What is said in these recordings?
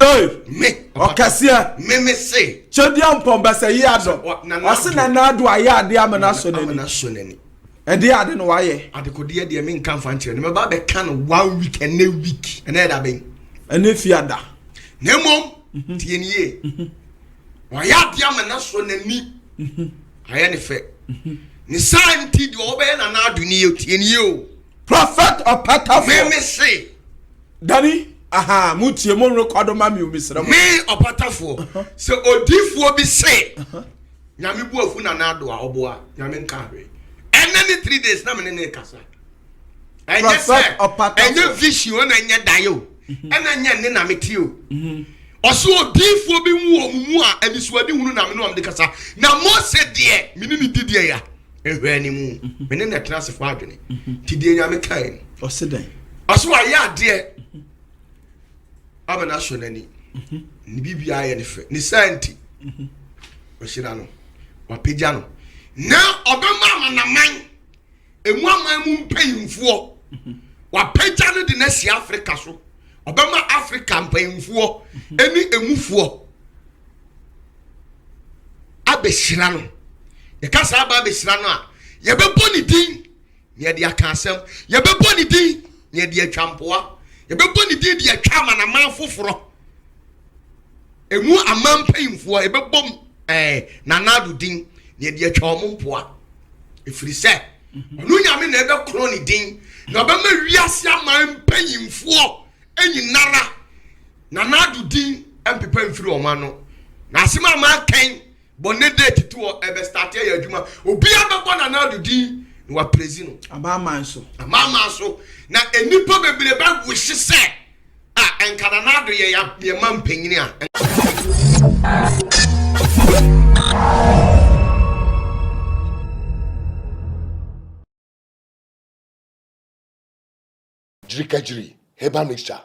Hey, me okasia me say chodia mpombasa yi ado ose na na ado aye ade amana so nani ede ade no waye adekode de me nka fa nkyere me ba be kan 1 week and a week and that ben ene fiada na mom tienie waye ade amana so nani aye ne fe ni santi de obe na ado ni tienie o prophet opatafo me say Dani aha mutie mo record ma mi omisra me opatafo se odifuo bi say nyame bu afu na ado a oboa nyame nka hwe enany 3 days na me ne kasa prophet opatafo enye vision na enye dayo ena enye ne na metio oso odifuo bi wu omumu a abisuade hunu na me no am de kasa na Mose de me ni didie ya ehwe ani mu me ne na transfer adwene ti de nyame kai oseden oso aya ade abana so nani ni bibia ye ne fe ni santi oshira no wapeja no na obema na man emu aman mu mpayimfuo wapeja no de na si Africa so obema Africa mpayimfuo eni emufuo abeshira no ye kasa aba abeshira no a ye bebo ni din ye de akasem ye bebo ni din ye de atwampoa ye bebo ni din de atwa na man foforo emu aman mpayimfuo ye bebom na nadu din ye de atwa ompoa efiri se onu nyame na ebe kro ni din na ba ma wiase aman mpayimfuo enyinara na nadu din empepa mfiri omano na asema ma kan bonne date to ebe start ya adwuma obi abebo na nadu din no wa prezi no amama so na enipa bebere ba wuhye se enkana nadu ye ma mpanyini a Jiri herbal mixture.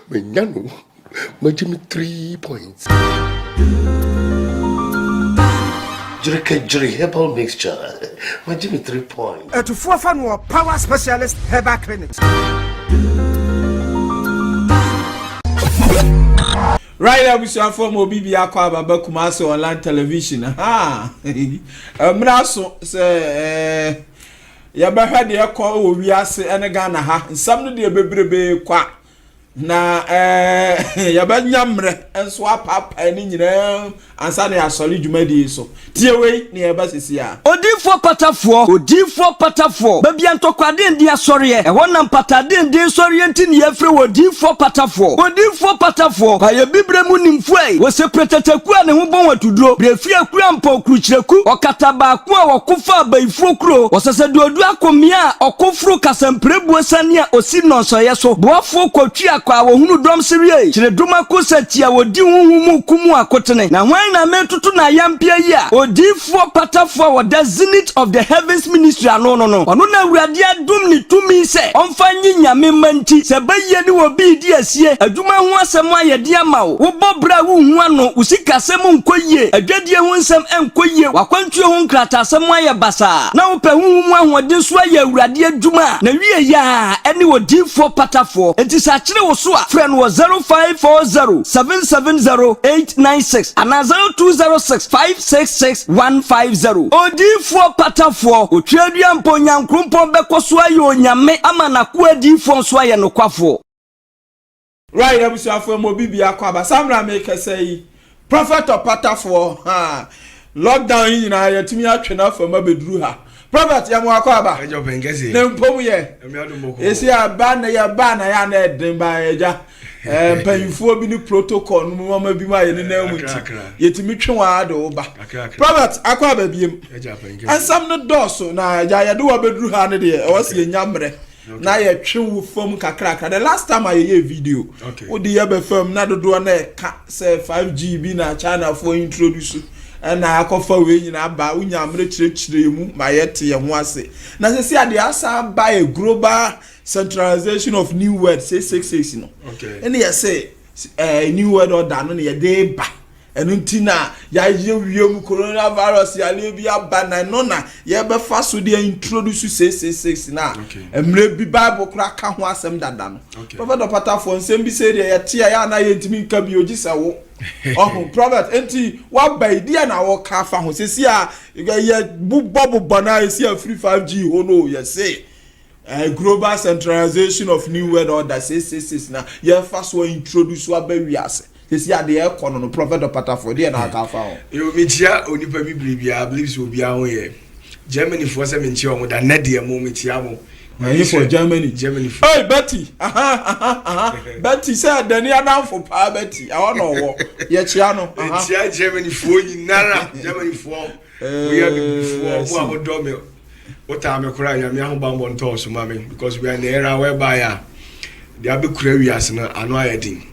Menyano, majimi 3 points. Jiri herbal mixture. Majimi 3 points. To forfan or power specialist herbal clinics. Right now we shall form Obibi Akwa Baba Kumasi online television. Mraso say ya bahwa de ekọ wo wiase ene Ghana ha nsam no de bebrebe kwa na ya banyamre enso apapa ni nyina ansa na asori dwumadi so tie wei ne ya basisi a odifo patafo babia ntokwade ndi asori e wona mpatade ndi asori enti ne yafre odifo patafo ba ye bibre mu nimfuai wo se pretataku a ne ho bon watuduro brefi akura mpa okruchireku okataba ku a wokofa abaifo kuro wosese dodu akomia okofuru kasamprebu sane a osi nonsoye so boafo kwatwi akwa wo hunu dom serie kire duma ko satia wodi huhumu kumu akotene na hwan na metutu na yampia yi a odifo patafo wo the zenith of the heavens ministry no ono na awurade adum ni tumi se omfanyi nyame manti se baye ni wo bi di asie aduma ho asem ayede ama wo bobra wo hu ano usika asem nkoyie adwadie ho nsem enkoyie wakwantuo ho nkrata asem aye basa na wo pe huhumu ahode so aye awurade aduma na wie ya eni odifo patafo enti sa kire wo so a friend was 0540770896 and 0206566150 odifo patafo otwadua mponyankrumpo bekoso aye onyame ama na ko adifo so aye nokwafo right now we shall form Obibi Akwa Baba samra make say prophet opatafo lockdown yi na yetimi atwena fama beduru ha prophet ya Akwa Baba ejo bengezi ne mpom ye esi aba na ya na eden ba eja payinfo bi ni protocol no mama bi ma ye ne na mu ti yetimi twenwa ado ba prophet Akwa Baba biem ansam no doso na ya de wa beduru ha ne de o se nyamre na ye twenwu fom kakra the last time I hear video o de ye be fam na dodo na ka say 5GB na China for introduce na akofa we nyina ba unyamre chire mu mayete ye ho ase na se ade asa ba a global centralization of new word 666 no ene ye say new word order no ye dey ba enuntina ya wiem coronavirus ya le bi abana no na ye be fa so de introduce 666 na emre bi bible kura ka ho asem dada no prophet patafo nsem bi se de ye tia ya na ye ntimi nka bi ogisa wo oh prophet enti wa ba idea na wo ka fa ho sesi a ye bubo na esi a free 5G ho no ye say global centralization of new world order 666 na ye fa so introduce wa ba wiase sesi ade e kono no prophet patafo de na ka fa ho yo metia onipa biblia I believe so bia ho ye Germany for se menchi o mo da na de mo metia mo Hey, for Germany. For hey, Betty. Betty said, "Then you are down for Betty. I want to know. Yes, Chiano. It's Germany for you, Nara. Germany for we are before what do what I'm crying. I'm young bamboo on toss, mommy, because we are in the era whereby the Abbey Curious and annoying.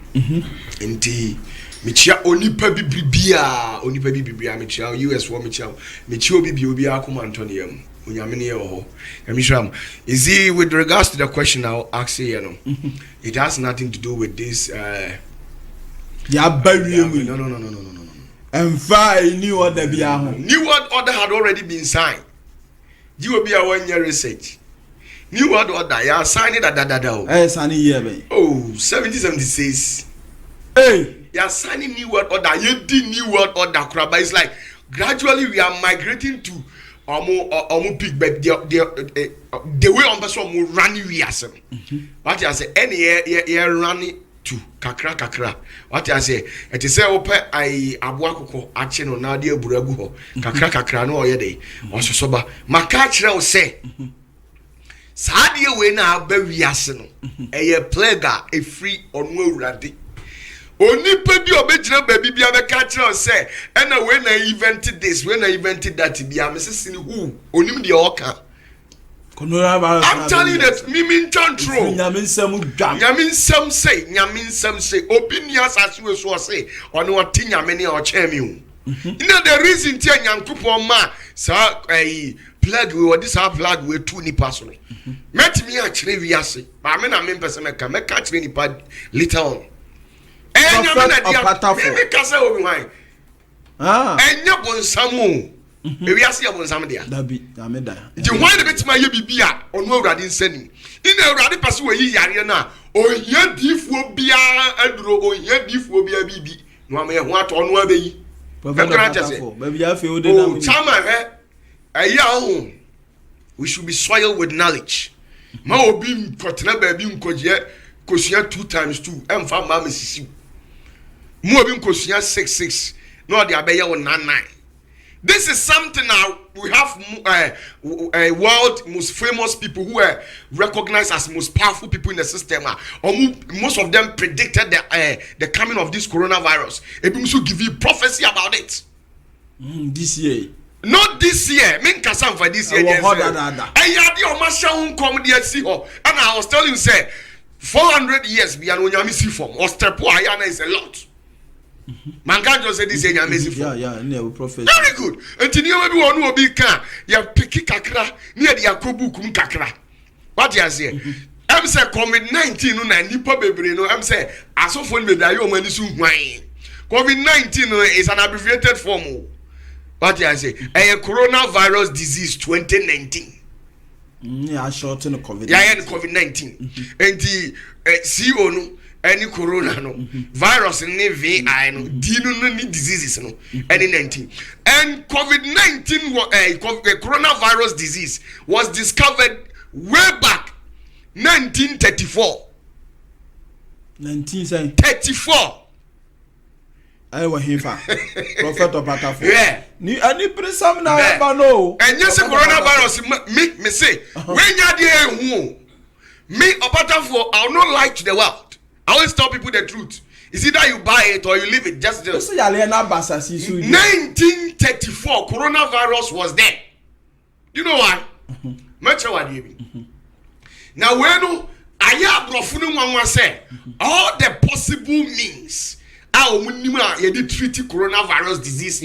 Indeed. Michia onipa bibia michia US for michia bibi obi akoma Antonium unyamene ye ho yamishram is he with regards to the question I'll ask you it has nothing to do with this ya bawie mu no emfa new order bia ho new world order had already been signed you will be a 1 year research new world order ya sign it that sign year be 1776 hey you are signing new world order. You did new world order, but it's like gradually we are migrating to big, but the way on person will run we are saying. What I say, any year running to kakra. What I say, it is open I abuako action on nadia buragu kakra no yede or soba. Makachra will say. Sadia we na be we are saying a plague a free or no radi. Onipa bi obejira baby bia be ka kire o say and when I invented this when I invented that bia me sisi ni who onim de oka I'm telling you that mimi ntantro nyame nsem say opinions as we so say ono oti nyame ne o che mi o the reason tia nyankopon ma sa plug we this our plug we two nipa so met me a kire wi ase ba me na me pese me ka kire nipa later on kasa obi wan enya bonsamu ewi ase ya bonsam dia dabi ameda je wan de betima ye bibia onu awurade nsanim ina awurade pase we yi yare na ohia difuo bia aduro ohia difuo bia bibi no am ye ho ato onu abeyi baby afi o de na chama eya ho we should be soiled with knowledge ma obi kotena ba bi nkoje kosua 2 times 2 emfa ma mesisi mu obi nkosua 66 no de abeye wo 99. This is something now we have a world most famous people who are recognized as most powerful people in the system most of them predicted the coming of this coronavirus. Ebi should give you prophecy about it this year. Not this year. Min kasam for this year. And yadi o ma shawun come there see ho. And I was telling you say 400 years be an onyami see form. Or step ayana is a lot. Man can't just say this year nyami see form. Yeah, no prophet. Very good. Until you maybe one will be can ya piki kakra near the yakobu kum kakra. What you say? I'm say COVID-19 no na nipa bebre no. I'm say asofo me da yo mani su hwan. COVID-19 is an abbreviated form. What you say? A coronavirus disease 2019. Yeah, short in COVID. Yeah, COVID-19. And the CEO no, any corona no, virus no, VI no, no diseases no, any 19. And COVID-19, coronavirus disease was discovered way back 1934. 1934. I was here for prophet of Patafo. Yeah. Ni ani presam na eba no. And yes, coronavirus me say when you dey who me Patafo I will not lie to the world. I always tell people the truth. Is either you buy it or you leave it. Just 1934 coronavirus was there. You know why? Much what you now when I brofunu one say all the possible means you did treat coronavirus disease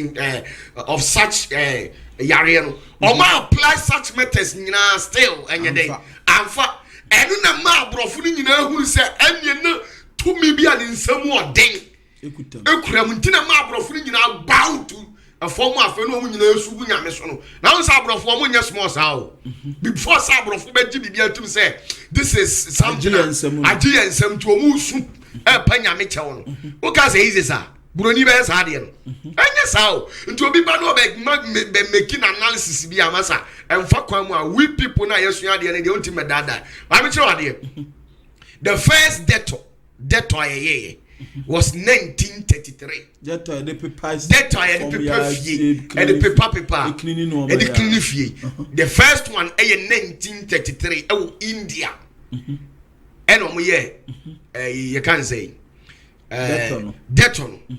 of such yariano. Or ma apply such methods still and your day. And for and na ma brofuni who say and you know to me be an in some more day. ekura mu ntina ma abrofo nyina bow to afomu afa no mu nyina esu bu nyame so no na unsa abrofo mo nya small sao before sa abrofo be gi bibia tum say this is something agiensem to omu su e pa nyame chewo no o ka say easy sa buroni be sa de no anya sao nti obi ba no be making analysis bi amasa emfa kwan mu a we people na yesu ade ne de onti medada ba me chewo ade the first debtor ayeye was 1933. That the paper the first one 1933 India. And you can say Dayton.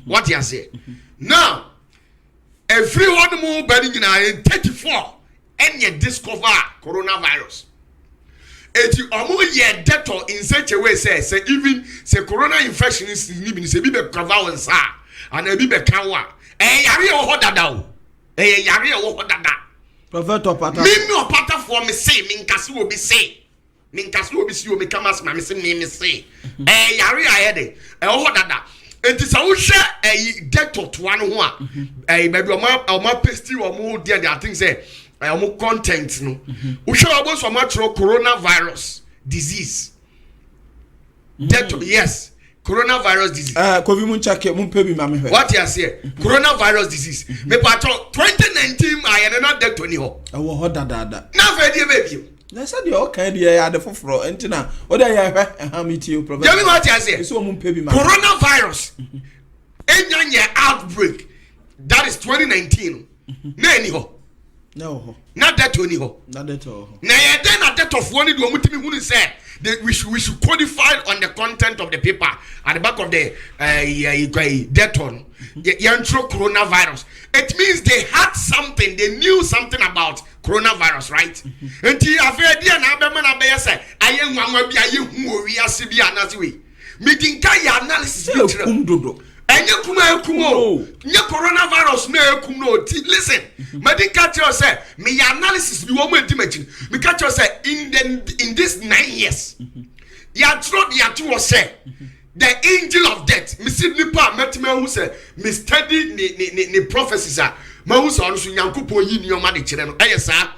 What you say? Now everyone move in 34 and you discover coronavirus. Eti omo ye debtor in such a way say even say corona infection is living say bi be cover on sa and bi be kanwa yare o hodada o yare o hodada prophet opata me opata for me say me nkase obi say me nkase obi si o me kamas ma me say me say yare ayede o hodada enti sa wo hwe debtor to anu ho a baby o ma pesti o mo there I think say I'm content no. We should about so much coronavirus disease. Yes, coronavirus disease. Kovi mun chake mun pebi mame he. What you say? Coronavirus disease. Me patro 2019 I na debt ni ho. Ewo ho dada. Na fa die baby. Na say the okay dey ya de foforo entina. O dey ya hwe ha me tie o prophet. Tell me what you say? So mun pebi mame. Coronavirus. Enya outbreak. That is 2019. Na any ho. No, not that only ho. Not that all. Now, then at that of one, who said that we should codify on the content of the paper at the back of the Dayton. The coronavirus. It means they had something, they knew something about coronavirus, right? And I've heard the say, I am one be a who we are Sibi and meeting Kaya analysis. Enya kumo nya coronavirus na ekumo listen me dey catch you say me analysis bi wo mo entimachi me catch you say in this 9 years ya throw the atu was say the angel of death me see nipa metima hu say me study ni prophecies a ma hu so no so nyankopon yi nioma de kire no eyesa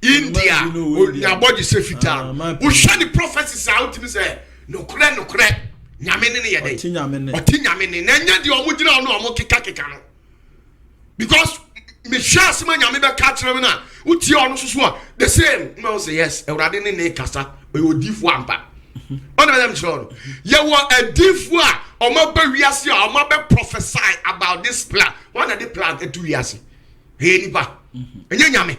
India ya body say fita wo hwe the prophecies out me say no kure nyame ne ye dey otinyame ne nya de omo gina no omo keka no because me sure se nyame be catch me na uti ono susu a the same no say yes ewrade ne kasa we odifu ampa ono dem sure ye wo adifu a omo ba wiase a omo be prophesy about this plan one of the plan etu wiase he nipa enye nyame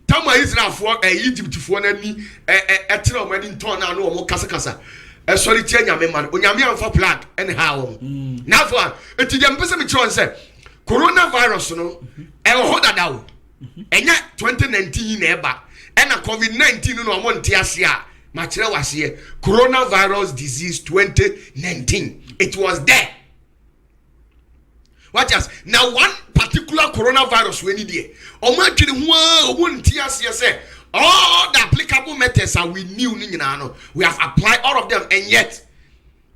tama Israel for Egypt for na ni etere omo ni nton na no omo kasa sorry tia nyame man onyame amfa plug anyhow now for enti dem pese me chon say coronavirus no ho dada o enya 2019 na eba na covid-19 no omo ntia ase a ma kire wase coronavirus disease 2019 it was there. What else? Now one particular coronavirus we need here omo adwene ho omo ntia ase say all the applicable methods that we knew, we have applied all of them, and yet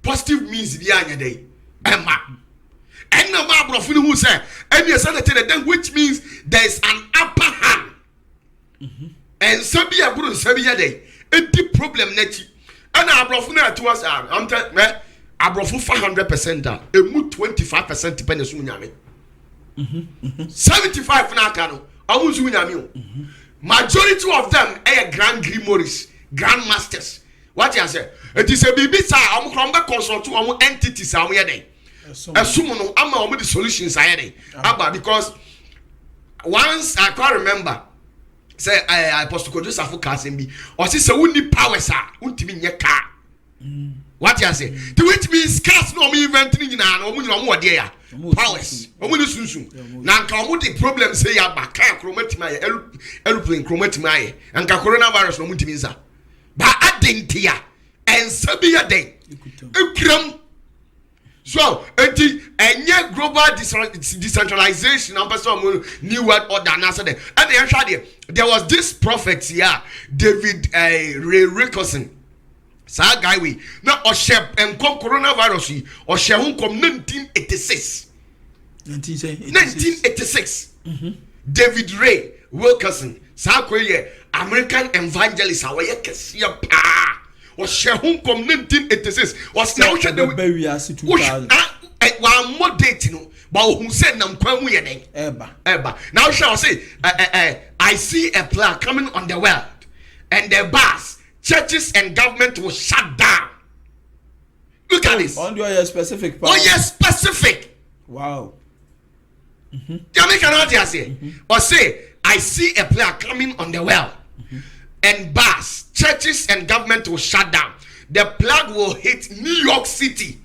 positive means the anya day. Emma. And no matter who say, and you said then which means there is an upper hand. And Sabia good Sabia day. A deep problem net. And Abrafuna to us I'm telling me Abrafu 500% down. A mood 25% depending on Sunyami. 75 na kano. I was Sunyami. Majority of them are grand grimoires, grand masters. What you say? It is a baby sir. I'm from the consult to entities. I'm here. Assume no. I'm the solutions. Because once I can't remember. Say I Apostle Kojo Safu Kasembi. Or say we need power sir. Untimi nye car. What you say? To which means cars no me inventing na no mo dey ya. Powers. Omo ni sunsun. Na nka omo the problem say ya ba car chromatima ya aeroplane chromatima ya. Nka coronavirus no mutimi nsa. Ba adentia ensabi ya den. Ekram. So, enye global decentralization and person new world order na said. And there was this prophet here, David Ray Rickerson. Sa guy we na Oshe enkom coronavirus Oshe hunkom 1986. 1986. David Ray Wilkerson sa koye American evangelist awye kese pa. Oshe hunkom 1986. Was now she the baby as 2000. One more date no. But who said nam kwan mu yeden? Eba. Now shall say I see a plague coming on the world and the bars, churches and government will shut down. Look at this. On your specific part. Oh yes, specific. Wow. Jamaican audience say, or say I see a plague coming on the world and bars, churches and government will shut down. The plague will hit New York City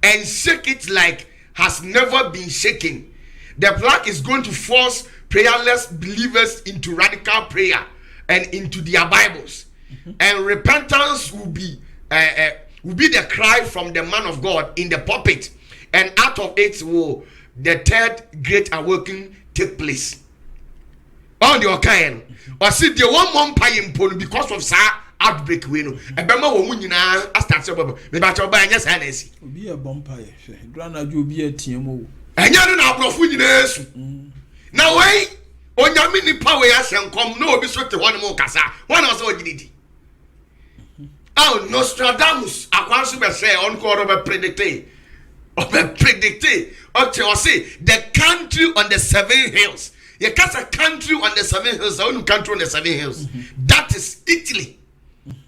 and shake it like has never been shaken. The plague is going to force prayerless believers into radical prayer and into their Bibles, and repentance will be the cry from the man of God in the pulpit, and out of it will the third great awakening take place. On the okayen, or see the one month paying because of sa outbreak we no ebema wo nyina astart obo me ba cho ba anya sa na esi obi e bompaye hwe grana ju obi atiem o enya no na abrofu nyina esu na wei onyame nipa we asenkom na obi so te ho ne mo kasa wana so ogididi Nostradamus akwanso be say on ko ro be predict o say the country on the 7 hills. You cast a country on the 7 hills, the only country on the 7 hills. That is Italy.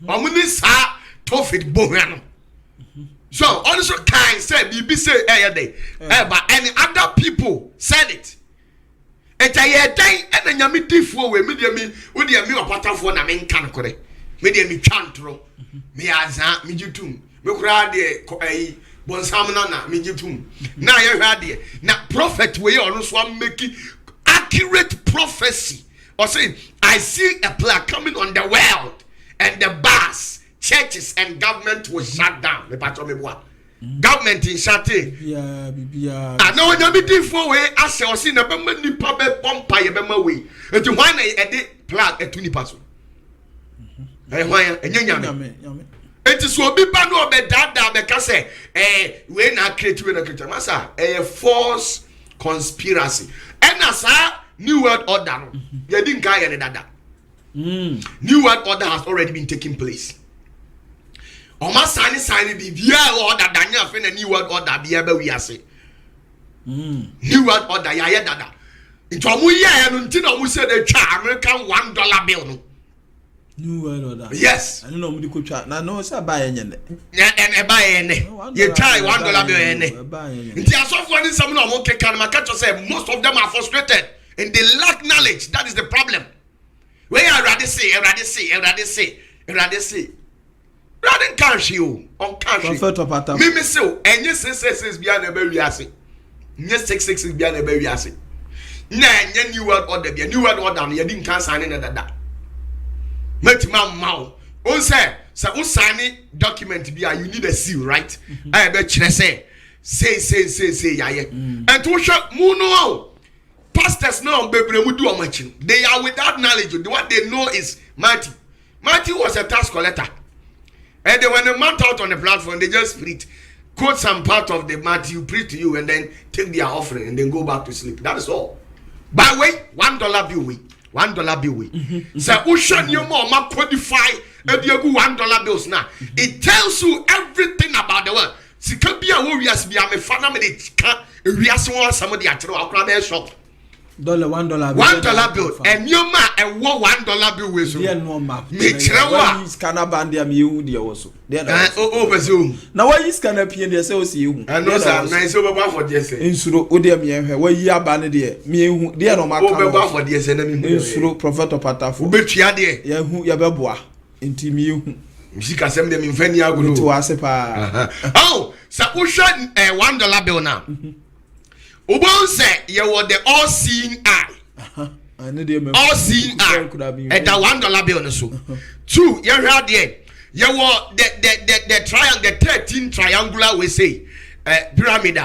Tofit Bohano. So also kind said BB say but any other people said it. And I day and then yami tifo we media me with the me opata for na men kan kore. Media me chantro. Me aza me jutum. Me kura de bonsam na me jutum. Na ye hwa de. Na prophet we on so make accurate prophecy. Or saying I see a plague coming on the world and the bars, churches and government will shut down. Government in shutting. I know when you be for way, I shall see the Bemani Pabe Pompa Yabema way. And to one a plague at 20 person. It is what be bano be dada because we not create with a creature massa a false conspiracy. And as a new world order, you didn't carry any dada. New world order has already been taking place. Oma sign be via order Daniel fin a new world order be able we are say. New world order ya dada. Into a year and until we said the American $1 bill. No. New world order. Yes. I don't know what you now no say buy any. And buy any. You try $1 bill any. They are suffering some no one can catch say most of them are frustrated and they lack knowledge. That is the problem. Where I rather say. Rather can't you on cash. Me so and yes 666 be na be wiase. Yes 666 be na be wiase. Na new world order be new world order you didn't can sign na that. Met ma on say document be you need a seal, right? I bet you say yeah. And to show no pastors now baby we do much. They are without knowledge. What they know is Matthew was a tax collector. And then when they mount out on the platform, they just quote some part of the Matthew, preach to you, and then take their offering and then go back to sleep. That is all. By the way, $1 bill way. $1 bill way. So ocean you more codify $1 bills now. It tells you everything about the world. See, can be a warriors be a fan me the somebody at our shop. $1 bill and your man and $1 bill with you. No map. Scanner band them you dear also. Over Zoom. Now why is scanner P and say you? And those are nice over for this. In Suro Udia where you are banned dear. Me dear no map over for this enemy. In Suro Prophet of Patafu. Bet ya dear. Ya who ya beboa. Inti me. She can send them in Fenia go to Asepa. Oh, Sapusha $1 bill now. Ubon say you were the all-seeing eye. All-seeing eye. At the $1 bill so. 2, you heard there. You were the triangle, the 13 triangular we say. Pyramid.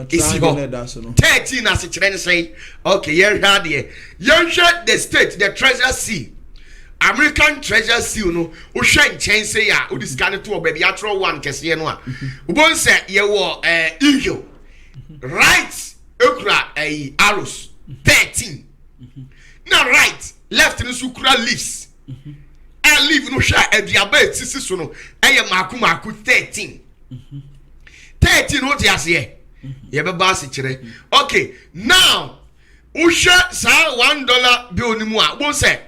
13 as a trend say. Okay, you heard there. You heard the state, the treasure sea. American treasure seal no wo hwe nchen say ya wo discard to baby atro one kese no a wo bon say ye wo eagle right okra arrows 13 now right left no sukura leaves and leave no hwe aduaba etisi so no eye maku 13 what you say ye be ba se kire okay now wo hwe sa $1 bill ni mu a bon say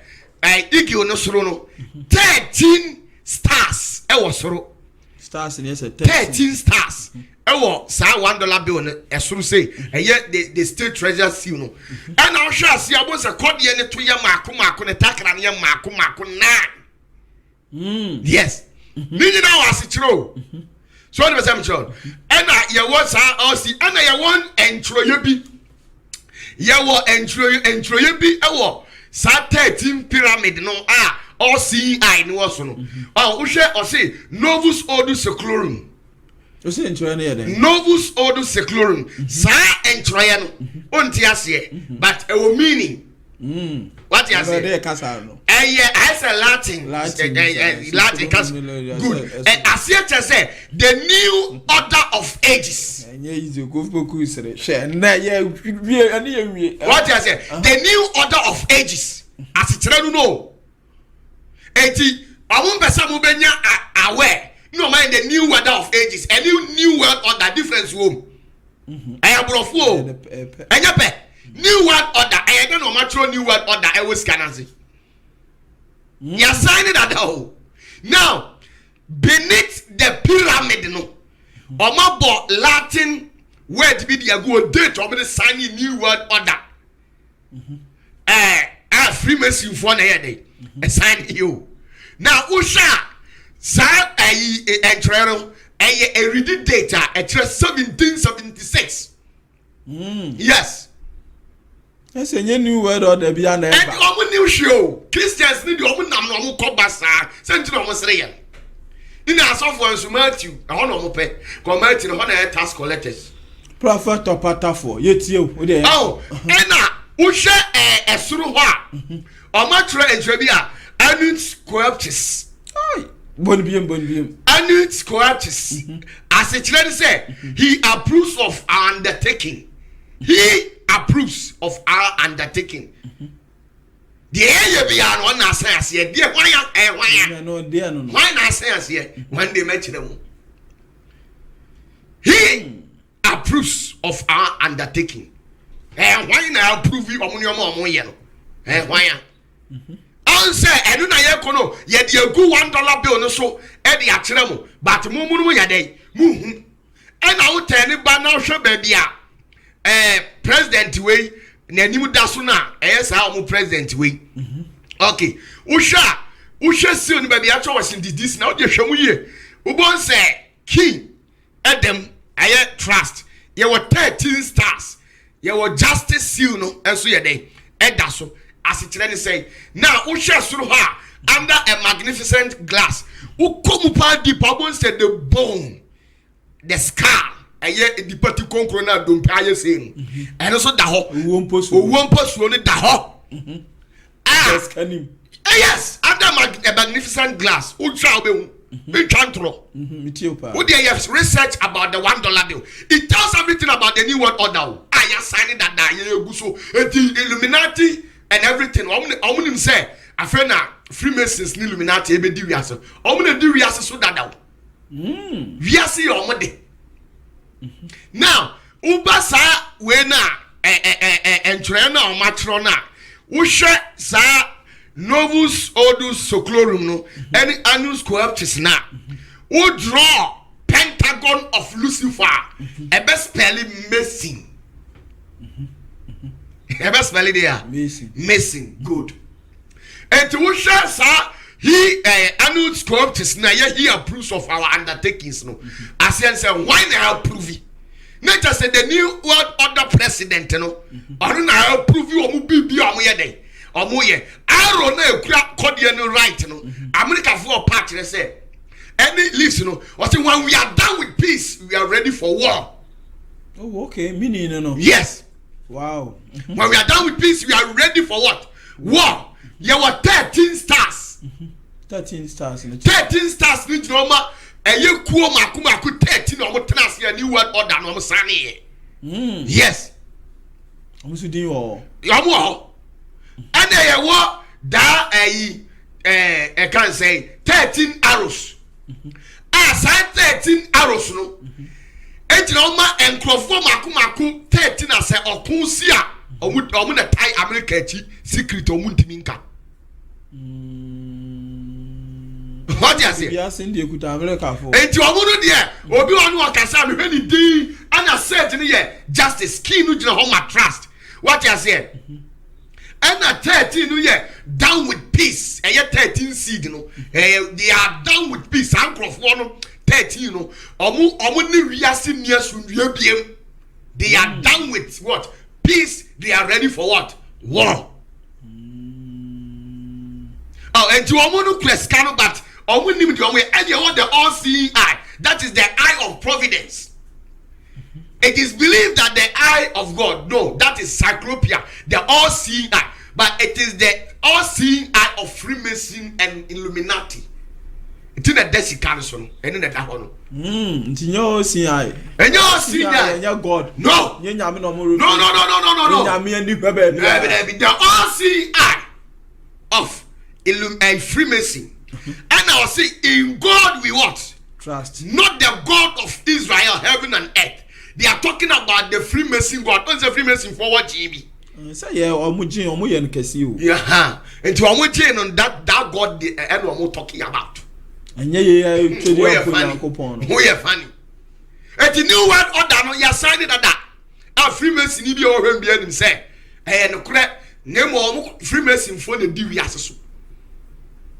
eagle no soro no 13 stars e wo soro stars ni say 13 stars e wo sa $1 bill no e soro say the state treasure seal no and now sure see abo say code ye ne to ye maako ne takra ne ye maako na yes ni na was kiro so what am chiro and ye wo sa o see and ye won entroye bi ye wo entroye bi e wo sa 13 pyramid no all seeing eye no so no wo hwe o say Novus Ordo Seclorum o say entroye no ye den Novus Ordo Seclorum sa entroye no onti ase but e wo meaning what you say I say Latin good as you say the new order of ages what you say the new order of ages as it no enti awon pesa mo benya aware no mind the new order of ages a new world order difference wo ayabrofo enya pe new world order I don't know much new world order I was scanning. You are signing that all. Now, beneath the pyramid, no, Omabo Latin word be the go date of the signing new world order. Freemason for day, a sign you. Now, Usha, sa a reading data at 1776. Yes. Yes, a new word order beyond that. And our new show, Christians need your no call bassa, sent to almost real. In our software, so Matthew, I want to pay, comment in a task collectors. Prophet or Patafo, yet you, oh, and Usha a Suruha, or Matra and Trebia, Anut Squartis. Bonbium. Anut Squartis. As a trend said, he approves of our undertaking. He approves of our undertaking. The area be on one as here, dear, why not say us here when they mention them? He approves of our undertaking. And why not approve you on your mom? And why? I'll say, I don't know, yet you go $1 bill no so, Eddie Atremo, but Mumu ya day, and I will tell you, but now, sure, baby. President way na nimu dasuna sa mo president way okay usha see on baby acho was in this now dey hwemu ye ubon say king Adam aye trust ye were 13 stars ye were justice seal no enso ye dey eda so as it really say now usha suru ha under a magnificent glass ukomu pa deep ubon say the bone the skull aye di party konkro na do mpaye sem and also da ho owon posuo ni da ho yes under a magnificent glass ultra obehu intro who there have research about the $1 bill it tells everything about the new world order I am signing that you so Illuminati and everything omunim say afena Freemasons ni Illuminati ebe di wiase omune di wiase so dada wiase omode. Now, Ubasa wena entrena or matrona. Usha sa Novus Ordo Seclorum no any annus coeptis na. Who draw pentagon of Lucifer a best spelling missing. A best spelling there missing good. And to Usha sa he annus coeptis na he approves of our undertakings no. As he said, why not approve it? Not just the new world order president no. I don't know approve you or be or day. Or more ye. I don't know crack cordial right no. America for part they say. Any listen no. What when we are done with peace, we are ready for war. Oh, okay. Meaning no. Yes. Wow. When we are done with peace, we are ready for what? War. you were 13 stars. 13 stars. 13 stars ni drama. You kuo maku 13 or tenants here new world order no sunny. Yes. Almost do you And there were that I can say 13 arrows. As I 13 arrows no. Ejinoma enkrofo maku 13 as a okunsia omu na tie America echi secret omuntimi nka. What do you say? Yes, in the Kuta America for. Enti omu no de obi wonu akasa me hwani din ana set ni ye justice skin no gina home trust. What you say? And 13 no ye down with peace. And 13 seed no. They are down with peace. Ankrofo no 13 no. Omu ni wiase nia sundue biem. They are down with what? Peace. They are ready for what? War. Oh, and to omu no kweskano but omu nim the omu and you want the all-seeing eye. That is the eye of providence. It is believed that the eye of God, no, that is Cyclopia, the all-seeing eye. But it is the all-seeing eye of Freemason and Illuminati. It's in the Desi Council, and in the Dahono. It's in your seeing eye. And your seeing eye, your God. No, no. The all-seeing eye of Freemason. And I will say, in God we what? Trust. Not the God of Israel, heaven and earth. They are talking about the Freemason God. What's the Freemason for what, Jimmy? Say, yeah, omu yen kesi. Yeah, and to omu on that God the omu talking about. And yeah, we are funny. And the new word order no ya sign that. Our Freemason ni bi o hwem bi anim say. No correct. Name omu Freemason for the di wiase so.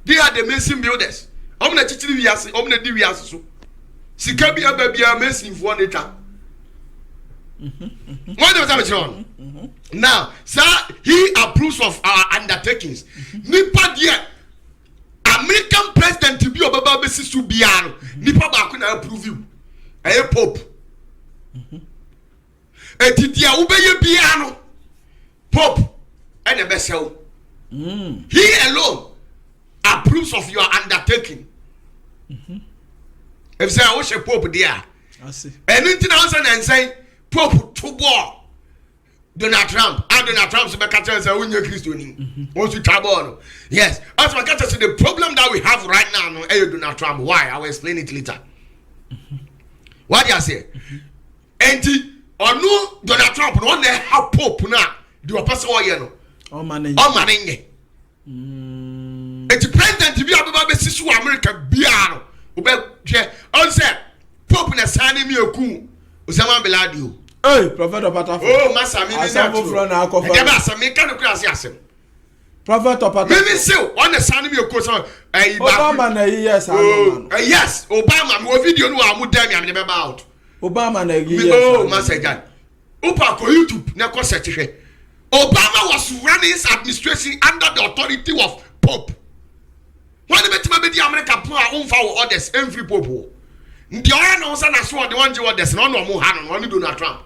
They are the Mason builders. Omu na chichiri wiase, omu na di wiase so. Sika bi ababia Mason for neta. What was on? Now, sir, he approves of our undertakings. Nipa dia American president to be obaba basis to biano. Nipa ba kuna approve you. A pope. Eti dia ubeye biano. Pope and the best. He alone approves of your undertaking. If say I wish a pope there. I see. Anything else and say Pope to war. Donald Trump. And Donald Trump say unye Christo ni. Want to trouble. Yes. As my catcher say the problem that we have right now no Donald Trump. Why? I will explain it later. What do you say? Enti onu Donald Trump no na have Pope na the person oye no. O manenye. Enti president bi ababa be sisu America bia no. Obe hwe on say Pope na sane mi oku Osama bin Laden. Hey, Prophet Opatafo. Oh, Master, me na akofa. E ba asem me kan kura asem. Prophet Opatafo. Me say on the sane me oku so Obama na yes, yes, Obama me video no amu dem ya me be out. Obama na yes. Oh, Master Jan. Upa ko YouTube na ko search hwe. Obama was running his administration under the authority of Pope. When the betima be di America po a unfa orders every Pope. The oil no say na so the one je orders no no mo ha no Donald Trump.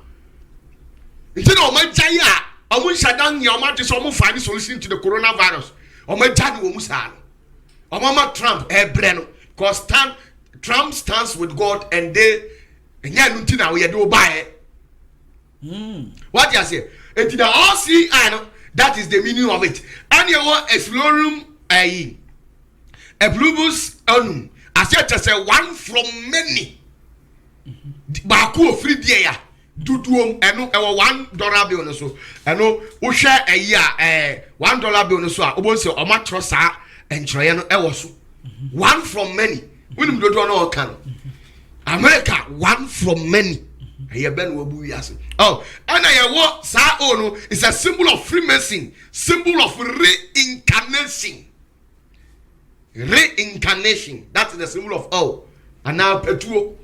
Nti na o ma jai a o mo shadan ya o ma just o mo find solution to the coronavirus. O ma jai no mo sa no. O ma Trump bre no cause Trump stands with God and they nya no nti na we do buy. What you say? And the all see no that is the meaning of it. And you want explorum a blubus anum. As yet as a one from many. Baku free dia duduom eno ewo $1 bill no so. Eno wo hwe a $1 bill no so a obon se o matro sa enchroye no ewo so. One from many. Unim dodo no kan. America one from many. Eye ben wo bu wiase. Oh, and I wo sa o no is a symbol of Freemason, symbol of reincarnation. Reincarnation. That is the symbol of and now petuo.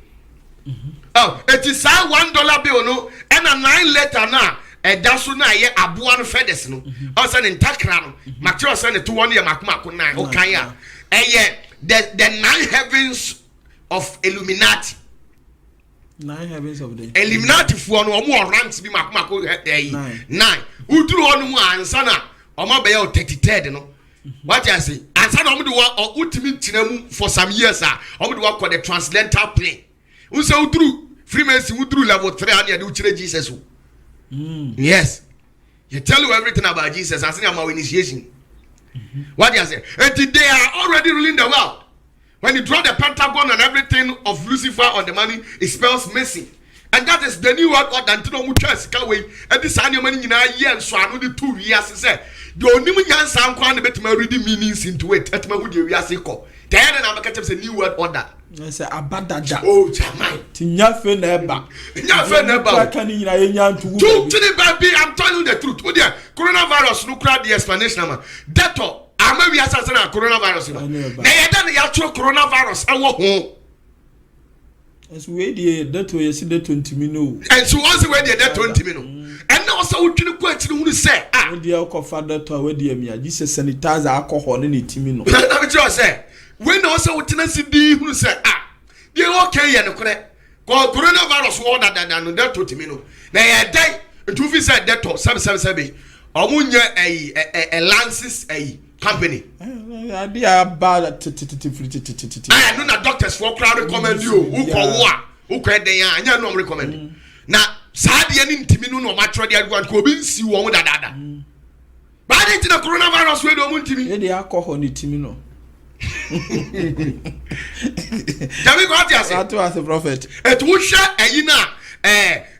Oh, it is $1 bill no and a 9 letter now. That's so na ye aboa no fedes no. Also in takra no. Matthew say ne to 1 year makuma 9. Okay ya. The 9 heavens of Illuminati. 9 heavens of the Illuminati for no more ranks be makuma 9. Uduru onu mu ansa na o ma be 33rd no. What I say? And some of the one or ultimate for some years, I'm the work for the transcendental plane. Who so through Freemason who through level 3 and you do Jesus. Yes. You tell you everything about Jesus as in our initiation. What I say? And they are already ruling the world. When you draw the Pentagon and everything of Lucifer on the money, it spells missing. And that is the new word until no chance away. And this annual money in a year, so I know the 2 years. Said, the only young sound quite a bit to reading meanings into it. At my wood, you are sick. Then I'm going to say a new word order. I say, Abadaja. Oh, Jamai. Tinyafe neba. Tinyafe neba. Can you know to the I'm telling you the truth. Oh, dear. Coronavirus, no crowd the explanation. That all. I'm maybe assassin coronavirus. Now, then, the actual coronavirus. I walk home. As we did that way, see the 20 minutes. And so once we did that 20 minutes. And also, we can question who say, ah, the alcohol to a wedding, Jesus sanitize alcohol in it. I'm just saying, when also we can see who say, ah, they're okay, and correct. Coronavirus order than that 20 minutes. Now, a day, and two visits that to 777. Omunya a Lances a company. They are bad. I know that doctors for crowd recommend you. Who call what? Who can they are? I no recommend. Now, Sadi and Timino no matter the one could be see one with that. But it's the coronavirus we don't want to be. They are alcohol on the Timino. Jamie got us as a prophet. It will share a yina.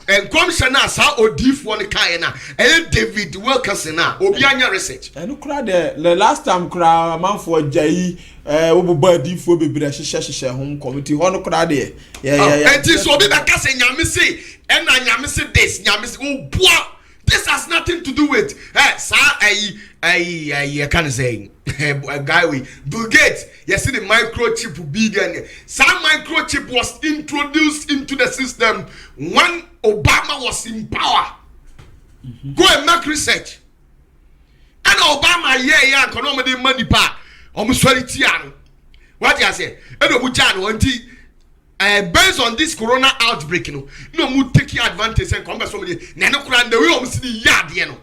And commissioner sa odif one kaina and David Wilkerson na obianya research and kra the last time kra man for jai obobadi fo bebre hye home committee hono kra de yeah and so be ka say nyame say and na nyame say this nyame say oboa this has nothing to do with sa I can say a guy we Bill Gates you see the microchip big and some microchip was introduced into the system when Obama was in power. Go and make research. And Obama yeah economy money pa almost 20 years. What you say? Based on this corona outbreak, no mu take advantage and come somebody. Nano kura the way almost the yard you know.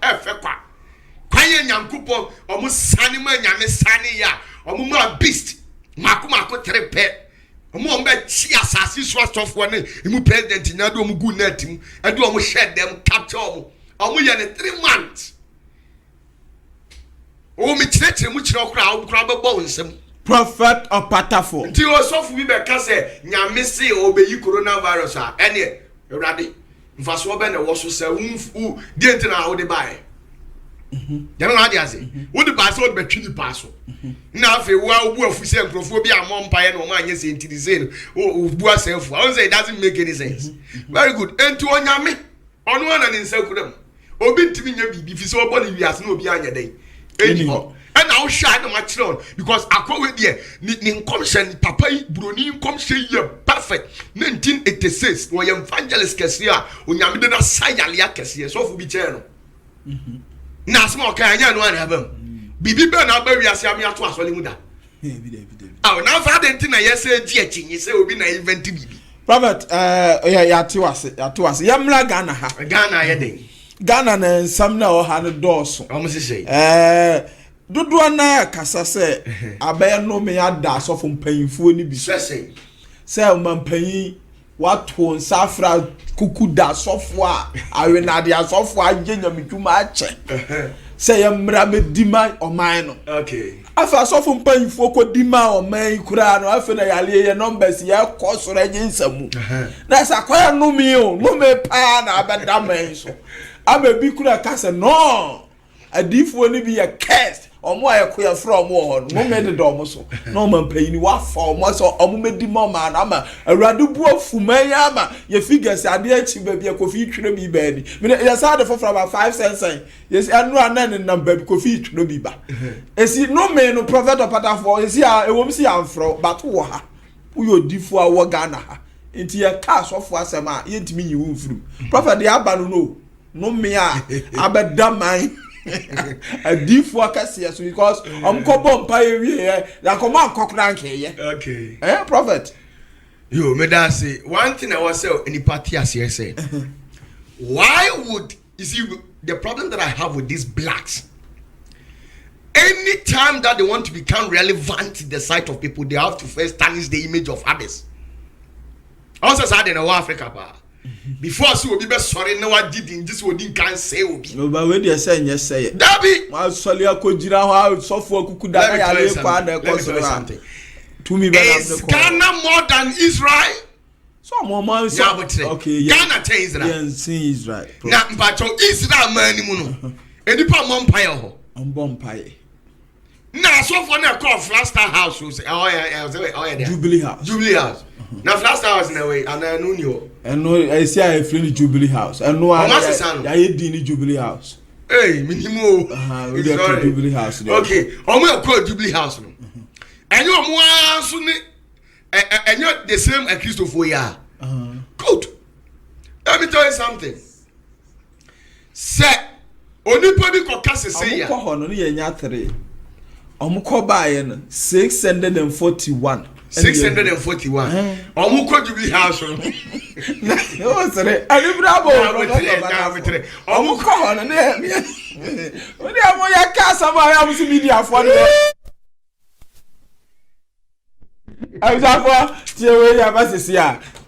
Kwa nyankopon almost sani man nyame sani ya almost beast. Mako trepe. Omo mbe chi asasi so stuff one imu president nyado omu gu net mu adu omu shed them capture omu ye ne 3 months o mi chire mu chire okura bebo nsem prophet opatafo nti o so fu bi be ka se nyame se obeyi coronavirus a ene ewrade mfaso be na wo so se unfu die nti na wo de bae Jame na adi ase. Wo di pass wo be twini pass. Na afi wo obu afuse nkrofo bi amon paye na o ma anye se ntirize no. O bu asefu. I won't say it doesn't make any sense. Very good. Enti onyame. Ono na ne nsakuram. Obi ntimi nya bibi fi so obo ni wiase na obi anya den. Eni ho. And now shine no match on because akwa there ni commission papa broni commission year perfect 1986 wo evangelist kese a onyame de na sayale akese so fu bi che no. Na small can ya no an abam bibi be na ba wiase am ya to asole mu da ah na fa de nti na yese ji achinyi se obi na event bibi prophet ya to ase ya mla Ghana ha Ghana ye den Ghana na nsam na o ha no doso o mo se dodo na kasa se abaye no me ya da asofo mpanyimfo ni bi se mpanyin wato nsafra kuku da asofo a awe na de asofo agenya mituma ache se ya mra medima oman no okay afa asofo mpanyimfo ko dima oman kura no afa na yale ye numbers ya kosoro agensamu na sa kwaya no me pa na abeda man so amebi kura kasa no adifo ni bi ya cast omo ayekoya from wo no me de do mo so no man payini wa fa omo so omo medi mo ma na ma awrade bu afuman ya ma ye figures ade achi ba bi kofi twere bi ba ni me ya sa de for about 5 cents yes anu anan number bi kofi twere bi ba esi no me no prophet opatafo esi a ewom si amfro but wo ha wo yo difo a wo Ghana ha enti ya ka sofo asema ye ntimi yi wo mfuru prophet de aba no me a abeda man a deep focus yes because kobo mpa we na koma nkokra nke okay prophet yo me da say one thing I was say any party as you say why would you see the problem that I have with these blacks anytime that they want to become relevant in the sight of people, they have to first tarnish the image of others. Also, sad in Africa, before so we be sorry, no one did in this one can't say. No, but when they say yes, say it. Dabi, my solia kojira how software kukuda ya le kwa na something. To me, is Ghana more than Israel? So more man, okay, Ghana to Israel. Yes, Israel. Now, but Israel man, muno. Edipa Mompire ho. Bompire. Now, so for now, call Flaster House. Yeah, Jubilee House. Jubilee House. Now, Flaster House in a way, and I know you. And no, I see I friendly Jubilee House. And no, I did Jubilee House. Hey, minimo. We got Jubilee House. Okay, I'm going to call Jubilee House. And you're more soon, and you're the same as Christopher. Yeah. Good. Let me tell you something. Say, only public caucus say, yeah. Omuko buy 641. 641. Omuko Jubilee House. No, sorry. I live bravo. Omuko on a name. When you have your cast of my house media for I'm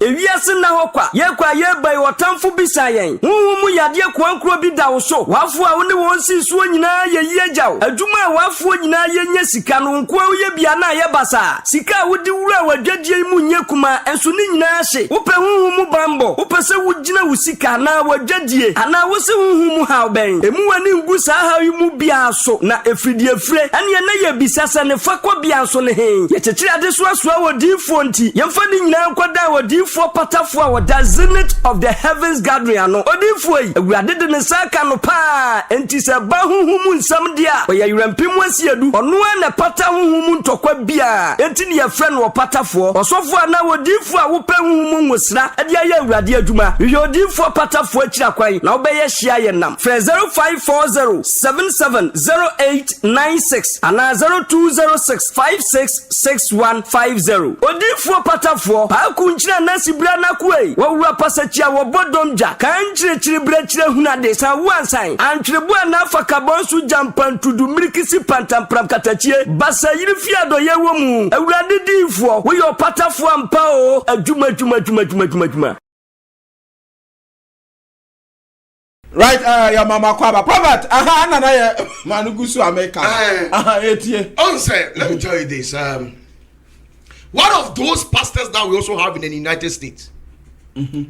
ewiase na hokwa yekwa yebai wotamfo bisayen huhu yade kwankro bi da wo so wafo a woni won sisuo nyina ye yejaw adwuma a wafo nyina ye nya sika no nko ye bia na ye basa sika wodi wura wadwadie mu nya kuma enso ni nyina hye wope huhu mu bambo wope se wugina wo sika na wadwadie ana wo se huhu mu ha oben emu wani ngu sa ha yi mu bia so na efridie fre ane na ye bisasa ne fakwa bia so ne he ye chechire ade so aso wodi fonti yemfa ni nyina nkoda wodi for patafo the zenith of the heavens gathering no odifo yi awurade de ne saka no pa enti se ba huhumu nsam dia o ya yurampim asiadu ono na pata huhumu ntokwa bia enti ne yefre no patafo osofo na odifo a wo pa huhumu ngosra ade ya awurade adwuma yo odifo patafo akira kwan na obeye hia ye nam 0540770896 ana 0206566150 odifo patafo pa kunchira na sibra na kuei wawura pasachia wo bodomja kan chire brechire hunade sa wansan antwerebu na afaka bonsu jampantudu mirikisi pantampram katachie basa yiri fiado yewo mu awurade difo wo yo patafo ampa o adwuma. Right, your mama kwaba prophet na na ye manugusu America etie on say let me tell you this one of those pastors that we also have in the United States. We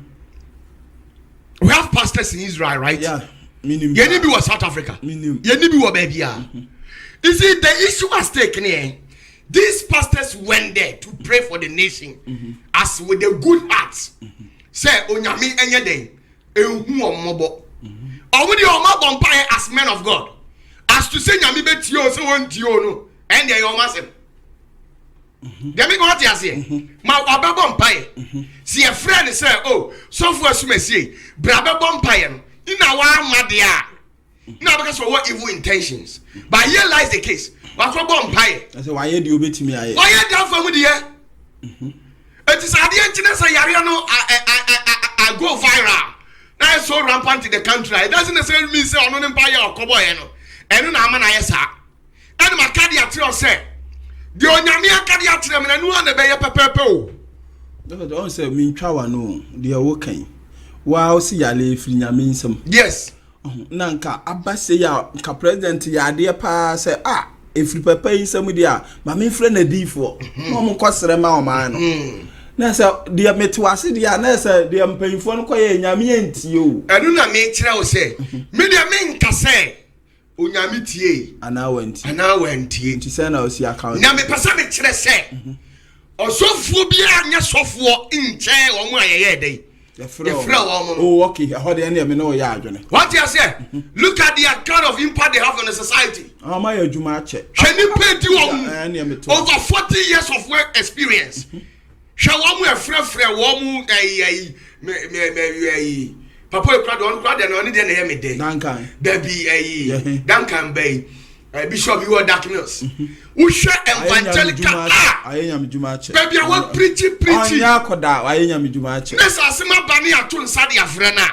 have pastors in Israel, right? Yeah. Yenibi was South Africa. Yenibi was baby. You see, the issue was taken here. These pastors went there to pray for the nation as with a good heart. Say, Onyami enyede, ehu omobo. Omudi omobo mpaye as men of God. As to say nyami betio so won tio no, and they omasem. They make what you say. Ma abebo mpaye. See a friend say, oh, so for asumesi, brabebo mpaye no. Ina wa madia. Ina because of what evil intentions. But here lies the case. Wa ko bo mpaye. I say why you do betimi aye. Why you down for me there? It is ade entina say yare no I go viral. Now it's so rampant in the country. It doesn't necessarily mean say ono mpaye okobo ye no. Enu na ama na ye sa. Enu makadi atiro say the onyame akade atrem na nu na be ye pepepe o. Don't say me twa no the wokan. Wow si yale firi nyame nsam. Yes. Nanka abase ya ka president ya de pa say efiri papa nsam dia ma me frɛ na difo. No mo kwasere ma o man no. Na say dia metwase dia na say dia mpanyfo no koye nyame antie o. Enu na me kire o say me dia me nka say onyame tie ana wanti nti say na o si account na me pesa me kire say osofo bia anya sofo nche wo mu ayeye dey the flow oh okay how dey na me no ya adwene what you say look at the kind of impact they have on the society my adwuma ache hwani pedi wo over 40 years of work experience hwa wo mu afrefre wo mu me papa ekrado on krado na oni de na me dey Duncan there be Duncan Bay Bishop you Dark Mills wo hwe evangelical ayenya medjuma ache baby I want preaching onya koda ayenya medjuma ache nesa asema bani ato nsa de afre na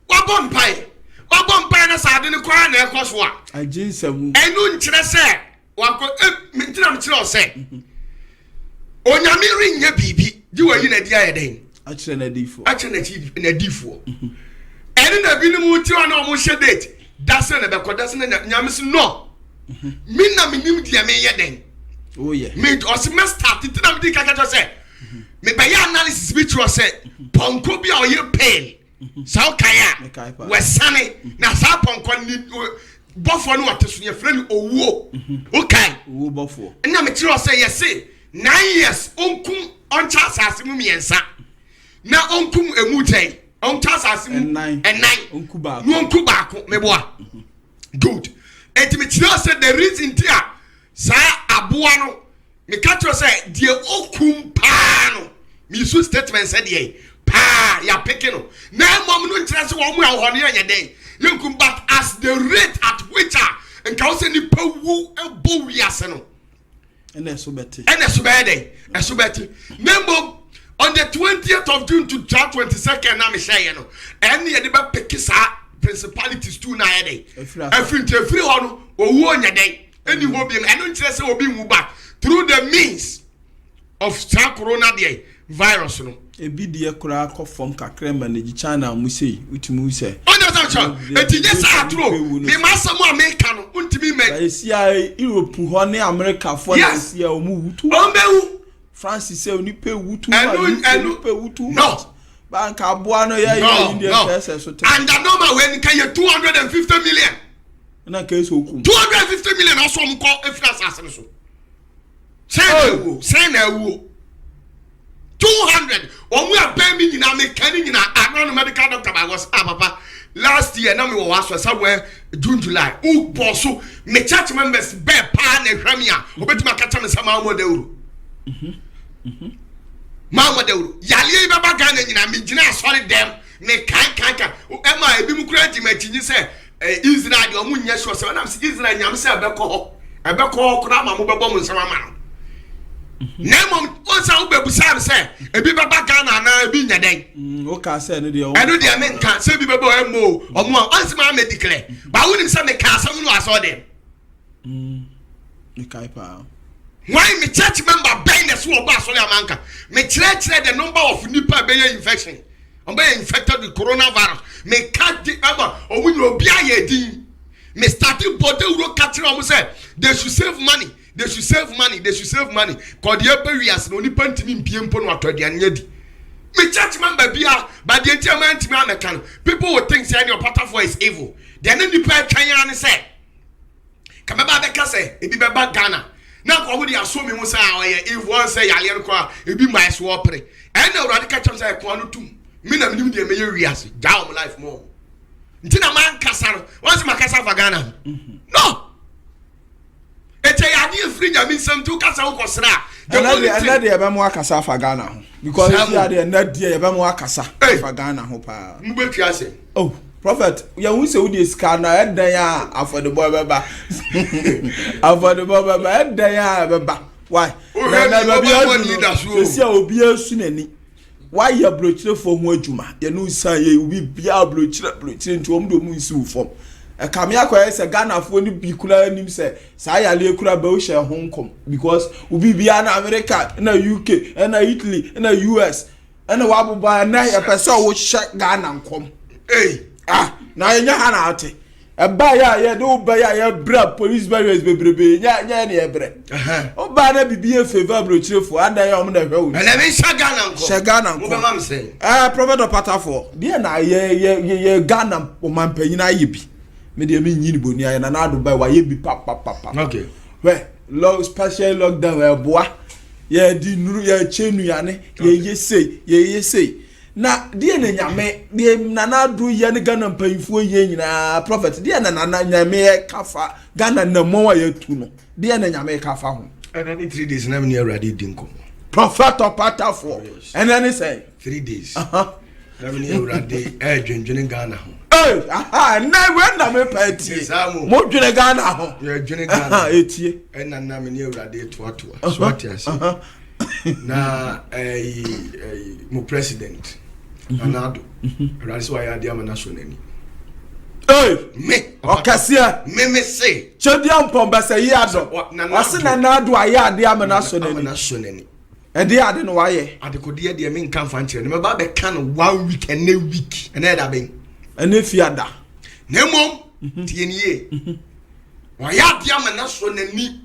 wabon pai na sa ade ne kwa na ekọ so a ajinsam enu nkyere se wako mentina mkyere o se onyame rinye bibi di wayi na dia yeden akire na difo ene na bi ni mu ti wa na o mo hye date dase na be kodase na nyame so no mi na minim dia me yeden oh yeah me o se me start ti na me di kaka to se me be ya analysis bi tro se ponko bi a o ye pain sa o kaya we sane na sa ponko ni bofo no wateso ye frɛ owuo okay owuo bofo na me tro se yesi 9 years onkum oncha asase mu miensa na onkum emutai oncha asase mu enai onku baako meboa good enti me tro se the reason tia sa aboa no me ka tro se die okum pa no me su statement said ye pa ya peke no na mom no nkyere se wo mu ahone yeden yonkum but as the rate at which and ka se ni pawu ebo wiase no ene so beti nembo on the 20th of June to 22nd na me share no ene ye de ba peke sa principalities too na yeden afri ho no owu onyeden eni ho bi eno nkyere se obi wu back through the means of corona virus no ebi die kura ko form kakra manage China mu sei utimi se onya sa etinye sa atro me masamo America no untimi me Asia Europe ho ne America for Asia omu wutu ombewu France say oni pe wutu enu pe wutu no bank aboa no ya India pesa so and the number when can you 250 million na ka so okum 250 million aso mko efra asase so say na ewu 200 omu abem nyina me kan nyina anon medical doctor by was papa last year na me was somewhere June July u boso me church members be pa na hwamia obetima kacha me sama modewuru mama dewuru yale be ba Ghana nyina me gina sorry dem me kan ema ebi mu kura di ma tinyi se Israel de omu nya sure se na se Israel nyam se ebekọ kura ma mo bebo mu nsama ma Nemom onsa ubebusa se ebi baba Ghana na ebi nyeden o ka se no de o eno de me nka se bi bebo emo omo onsi ma me declare ba wonim se me ka asam no aso dem me kai pa why me church member ben the so oba aso le amanka me kire the number of nipa be infection on be infected with coronavirus me ka di aba omu ni obi aye din me starting body uro ka kire omo say they should save money. They should save money. Cause the areas no ni pantimi mpiempo no atodianye di. Me church member bia, but the entire man to me American. People would think say your Patafo is evil. Then ni pa twan yan say. Ka baba be ka say, e bi be ba Ghana. Na ko wo di aso me hu say if one say yale no kwa e bi mai so opre. And na urade ka cham say ko no tum. Me na minim de me ye wiase. Down life more. Ntina man kasa no. Once makasa for Ghana. No. Ete ya di free nyame nsem tu kasa wo kosra ana de ebe mo akasa fa Ghana ho because ya de na de ebe mo akasa fa Ghana ho pa mbetu ase oh prophet ya hu se wo de ska na edan ya affordable beba edan ya beba why na be adu se obi asu nani why ya brochire fo ho adwuma ya no san ye obi bia brochire nti om do mu nsi fom Kamia kwa se Ghana fo ni bi kula nim se sa ya le kula ba o she Hong Kong because ubi bia na America na UK na Italy na US na wabuba na ya pese o she Ghana nkom na nya ha na ate ba ya do ba ya bra police barriers bebrebe nya na e bre o ba na bibie favor brochirefo ada ya om na hwe o na me Ghana nkom mo be mam say prophet of Patafo dia na ye Ghana o man panyin aye bi me de me nyini boni aye na na do ba wa ye bi pa okay we special lockdown we boa ye di nuru ye chenu yane ye say na die na nyame die na do ye ne Ghana mpanfo ye nyina prophet die na nyame kafa Ghana na mo wa ye tu no die na nyame kafa ho and then 3 days na me ne already dinko prophet of Patafo and then he say 3 days na me ne already dwendwene Ghana ho na when na me party mo dwene Ghana ho ye dwene Ghana etie na me ne already toa so atiase na mo president anado already so ya dia ma na so nani me Okasia. Me say. Chodian Pombasa Yado. Wasi Nana do Ayadi Amanaso. And the other no why. At the Kodia, the main conference, and about the can 1 week and no week, and then being. And if you ada. No more, TNA. Why are the Amanaso and me?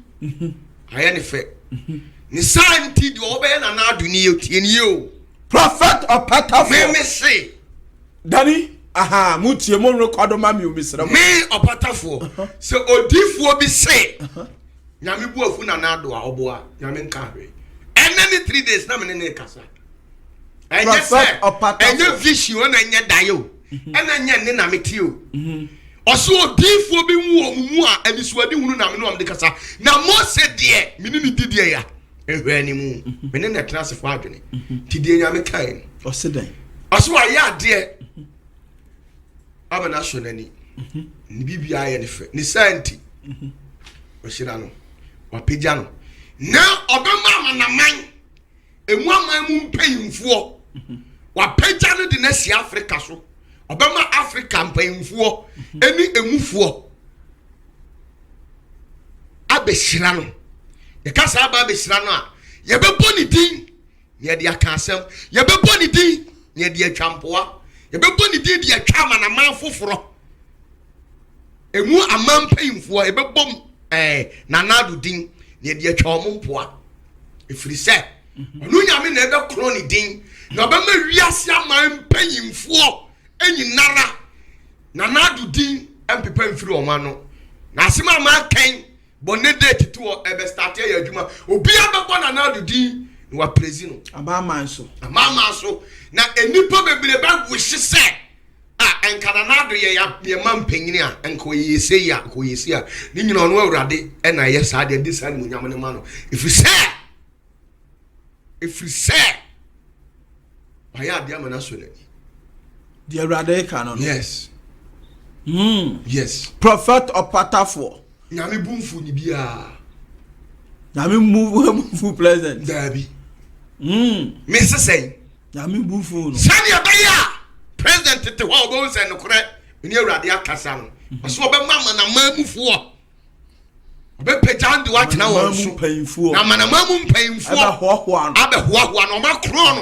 I am effect. Ni sign T do obey and now do you. Prophet or Patafo. Me say. Danny. Aha, muti mo record mami o bisra me opatafo se odifo bi say nyame bu afu na na do a oboa nyame nka hwe enani 3 days na me ne kasa enye say enye vision na enye dayo ena enye ne na meti o oso odifo bi mu a anisuade hunu na me no am de kasa na mo se de me ni didie ya ehwe ani mu me ne na transfer adwene ti de nyame kan o se den oso aya de Abana shonani ni bibia ye ne fe ni santi o shira no wa pejia no na obema amanaman emu aman mu mpanyimfo wa pejia no de na si Africa so obema Africa mpanyimfo eni emufo abeshira no ye kasa aba abeshira no a ye bebo ni din ye de aka asem ye bebo ni din ye de atwampoa ye bebo ni din de atwa amanaman foforo emu amam payimfo e bebom nanado din ne de atwa ompoa efiri se onu nyame na ebe kro ni din na obema wiase amam payimfo enyinara nanado din empepa mfiri omano na asema ma kan bonne date to ebe start ya adwuma obi abebo nanado din wa prezino amama so na enipa bebere ba wuhye se enkananado ye mampanyini a enko yese ya ko yese a ni nyina ono awurade na ye sa de di sa ni munyam ne ma no ifiri se aya de amana so ne the awurade ka no yes yes prophet opatafo nyame bumfu ni bia nyame move president dabi me se say nyame bumfu no sani abaya president te ho obo se no kore ni awurade akasa no so obe mama na mamufuo obe pejande wa tena won so na mana mamu mpanyimfuo abe hoahoa no ma kro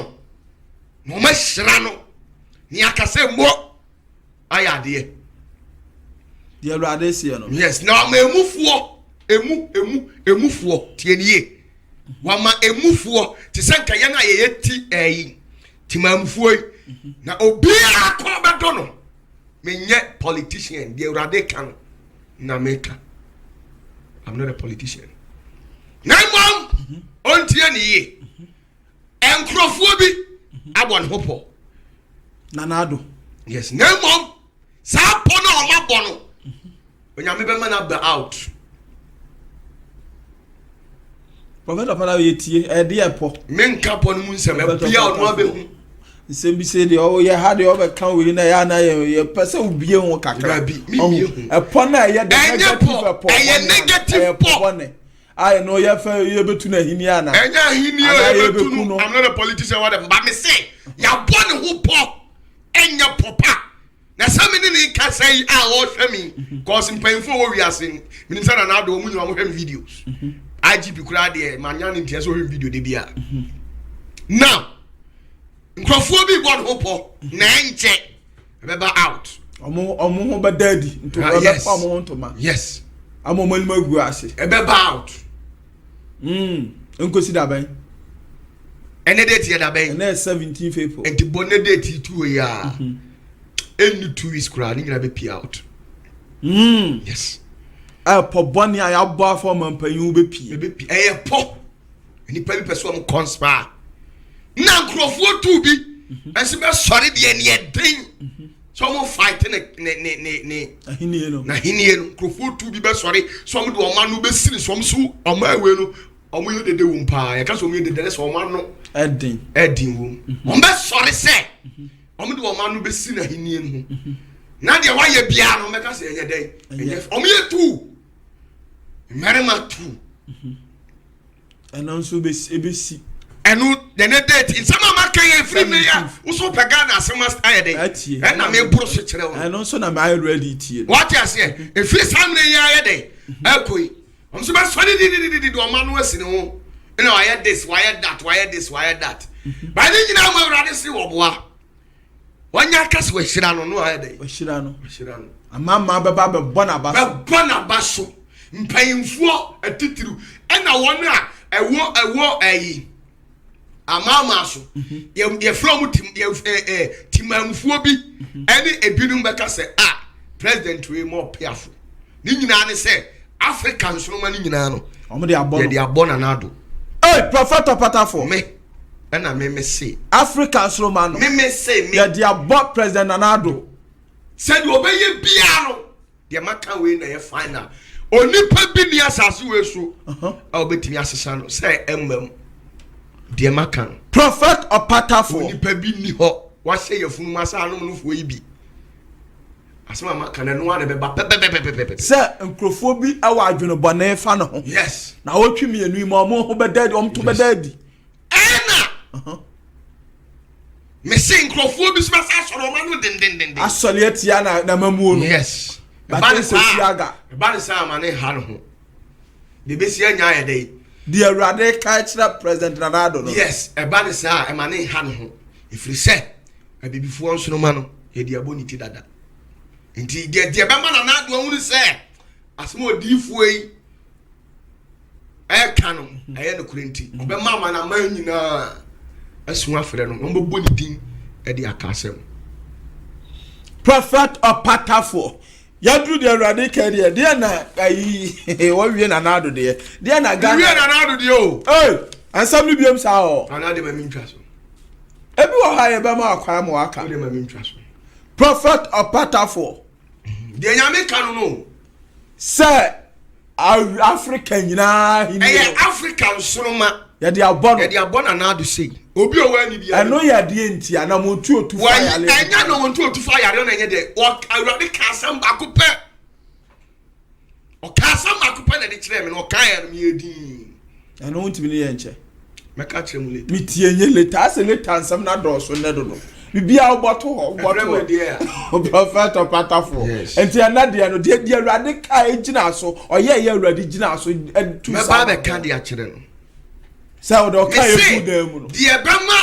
no ma hira no ni akasa mo ayade the awurade se no yes na mamufuo emufuo tienie wa ma emufuo ti sanka yan ayeye ti ti mamufuo na obi akọ bedo no menye politician the urade kan na meka I'm not a politician na mom ontie ni ye enkrofo bi abon hopo nanado yes na mom sa pono o mabono onyame be man ab out prophet of Allah yetie e de epo menka pono mu nsem e bia o no abehu nsem bi se de o ye ha de o be kan we na ya na ye pese obie ho kakra bi mi epo na ye de negative po ne I know ye fa ye betu na hini ana enya hini ye betu no I'm not a politician whatever but me say ya born who po enya popa na some ni ka say o hwe mi cause mpanyfo wo wiase mi nsa na do mu nyuma mo hwe videos IGP kura de manya ni ntia so hwe video de bia now nkrofo bi born hopo na enche beba out omo ho ba daddy nto ba pa mo ntoma yes amo mani magu ase beba out enkosi da ban ene date ya da ban ene 17 people enti bonne date tu ya any 2 weeks kura ni gina be pay out yes po boni ya bo afọ mampanyu be pay po ni pa bi person am conspire na nkrofo tu bi ese be sorry de ne edin so mo fight ne ahinie no na hinie no nkrofo tu bi be sorry so mo de o ma no be siri so mo so o ma awe no o mo yede de wo mpa ya ka so mo yede de so o ma no edin wo o be sorry say o mo de o ma no be siri na hinie no na de wa ye bia no me ka say enye den o mo ye tu merema tu eno so be ebesi enu the date in some amaka ye free me ya uso pagana asema style dey and na me bro so kire wo and also na my ready tie what you say e free samre ya ye dey akoi am so ba so di do ma no asini ho ina why this why that by the nyina mo urade si wo boa wanya kase wa hira no no aye dey wa hira no amama baba be bona baso mpayimfuo atitiru ena won a ewo ayi amama so ye from timamfuo bi ene ebinum beka se president we more peaceful ni nyina ne se African so ma ni nyina no omo de abona na do prophet Opatafo me ena me say African so ma no me say me de abot president Nanado said obeye bia no de maka we na ye final onipa bi ni asase we so obetimi asesa no say emmam de maka prophet Opatafo onipa bi ni ho wa say ye funu masa no no fo yi bi asema maka na no ade be ba pepepepepe say nkrofo bi awa adwene bone fa no ho yes na wotwi mienu ma omo ho bedadi omto bedadi ena me say nkrofo bi so masa soro ma no den asole atia na mamuo no yes ba se siaga ba ne sa ma ne ha no ho de be sia nya ya dai the Erade cultural president Nanado no yes e ba ne sa e ma ne ha no ho ifri se e bibifo nso no ma no e di aboniti dada nti de ba ma Nanado ahunu se asemo odifo yi e ka no e no kurenti be ma na ma nyina asu afre no no bo ni din e di akasem prophet Opatafo yadru de Erade career de na ayi wo wie Nanado de na Ghana wie Nanado de o ansam no biom sa o Nanado ma mintwa so ebi wo ha ye ba ma akwa ma waka de ma mintwa so prophet Opatafo de nyame ka no say African nyina hini African sonoma ya de abon Nanado say obi o wa ni bia eno ya de enti ana mo tu otu fa yale enya no mo tu otu fa yale na enye de Awurade ka asam bakope o ka asam bakope na de kire me no ka ya no me edin eno untimi ne ye nche me ka kire mu le mi tie nye leta ase leta ansam na do so ne do no bibia oboto prophet Opatafo enti ana de no de Awurade ka ejina so oye Awurade jina so tu sa me ba be ka de a kire no sa o do ka e fu dem no de bema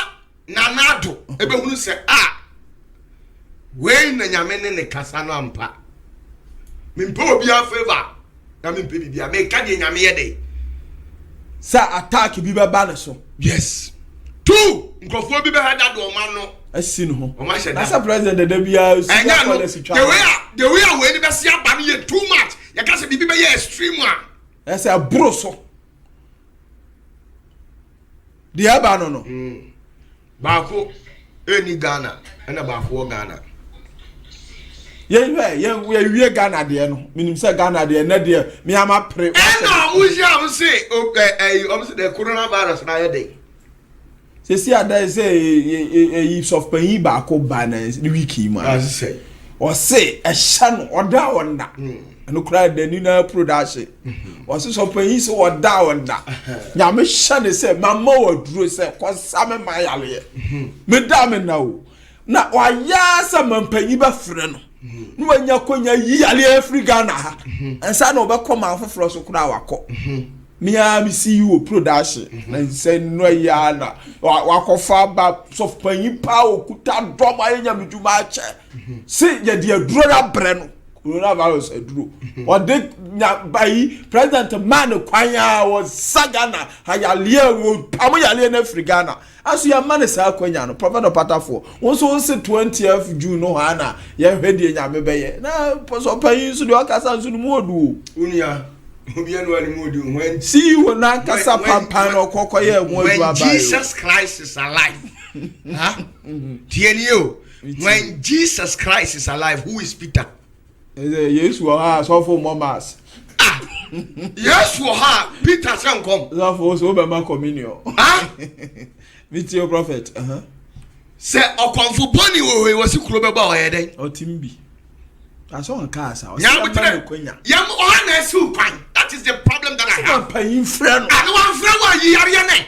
Nanado ebe hunu se we na nyame ne kasa no ampa me mpo obi a favor na me mpe bibia me ka de nyame ye de sa attack bi be ba ne so yes two nkofo bi be hada do ma no asi no ho o ma sheda asa president da bia si policy twa the way we ni be sia ba no ye too much ya ka se bibi be ye extreme a esa bro so de aba no baako eni Ghana na baako Ghana ye wie Ghana de no minim se Ghana de na de me ama pre na muja am se am se the coronavirus na ye dey se si ada se e soft pain baako ba na wiki ma as say o se e hya no oda wonda no kra de ni na production o se soft pain se oda wonda nya me hya ne se mama waduro se kosa me mayale me da me na o na wa ya sa mampanyi ba frɛ no no wanya konya yiyale Africa na ha ansa na obekoma afoforo so kura wakɔ mia mi see you production na say no ya na wakofa ba soft panyi pa okuta dom ayenya miduma ache si ye de aduro na bre no coronavirus aduro o de bayi president man kwanya was sagana hayale wo pamo yale na Africa na aso ya man sa kwanya no prophet Opatafo won so 20th June no ha na ye hwede nyame beye na so panyi so de akasa so mu odu unia obi anu ani mu odu when see you na akasa pampan no kokoye hu odu abayo Jesus Christ is alive tienio when Jesus Christ is alive, who is Peter? Yes, we are so for mamas. Yes, we are. Peter can come. So for so be my communion. Meet your prophet. Say o konfu boni we was kuro be ba o ye den. O timbi. Aso on casa. Yam o na su kwan. That is the problem that I have. Payin friend. And one friend wa yi yare ne.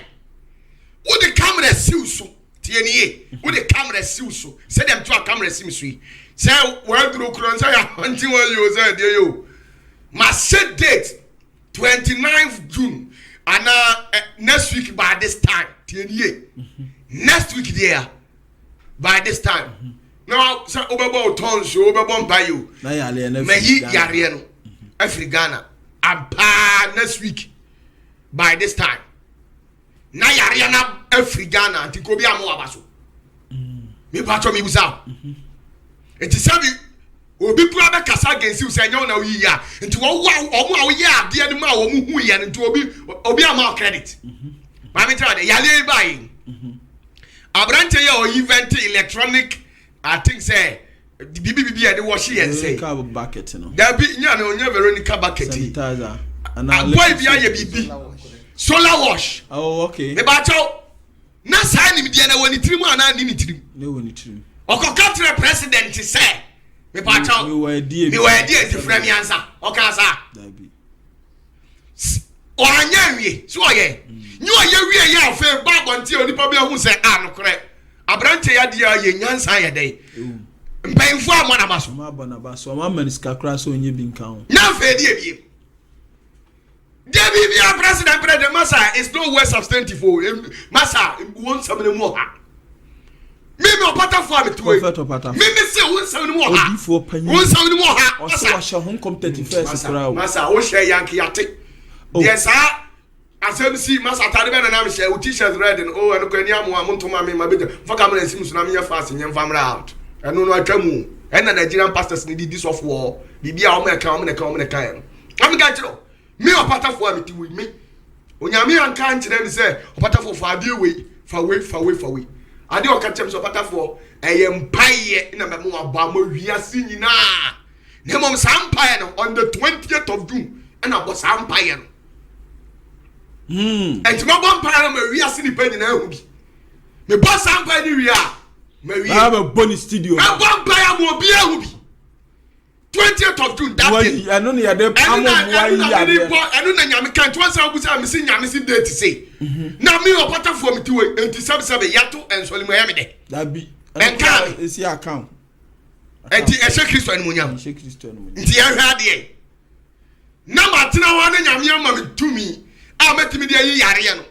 Who the camera sees so? TNA. Who the camera sees so? Say them to a camera seems sweet. Say, where do you say until you say, dear you? My set date 29th June. And next week by this time. TNA. Next week there. By this time. Now, say, Oberbo Tons, Oberbon by you. May he Yariano. Africana. And pa next week. By this time. Na Yariana Africana. And Tikobi Amo Abaso. Me patcho me busa. It is sabi obi kura be kasa against you say na we ya nti wo omo a we ya de ani ma wo mu hu ya nti obi ama credit ma me tell ya le buy abrante ya o event electronic I think say bibi ya de wash here say car bucket no there be nya no nya Veronica bucket sanitizer and boy bi ya bibi solar wash oh okay me ba chow na sa ni de na woni tirimu ana ni tirimu no woni tirimu Okokatre president say me pacho me were die different answer okasa dabi o anya wie so oye nyu oye wie ya fe babo nti onipa bi hu say anokre abrante ya dia ye nyansa ya dai mpenfu amona baso ma bona baso ma maniska kra so onye bi nkan na fe die bi David ya president masa is no way substantive masa won somebody more Mimi opata for me to Mimi say won sound mo ha. Won sound mo ha. O se wa sha hon competent first kra o. Masa wo share yank yate. Yes sir. Asem si masa tare be na me share o t-shirt red and oh eno kwani amu amontoma me ma be fa camera sim so na me ya fast nyem famra out. Eno no atwamu. Ena Nigerian pastors need this of war. Bibia o me kan o me kan. Am ga chiro. Me opata for me to me. Onyame anka nkyere me say opata for fa de we. Fa we. Ade o katem so pata for eyempaye na me mo aba mo wiase nyina na mom sampaye no on the 20th of June and abo sampaye no enti mo bompaye no me wiase ni pani na hu bi me bo sampaye ni wi a me wi a boni studio me bompaye mo bi hu bi 20th of June that day eno ne yade amo mo ayi ade eno na nyame kan to ansa busa me si nyame si date say na me opata for me tiwe enti sabe yato ensoli mo ya me de dabi enka esi account enti ehye Kristo enu nyam ehye Kristo enu enti ehwe ade na matena wa na nyame ama me tumi a metimi de yi yare no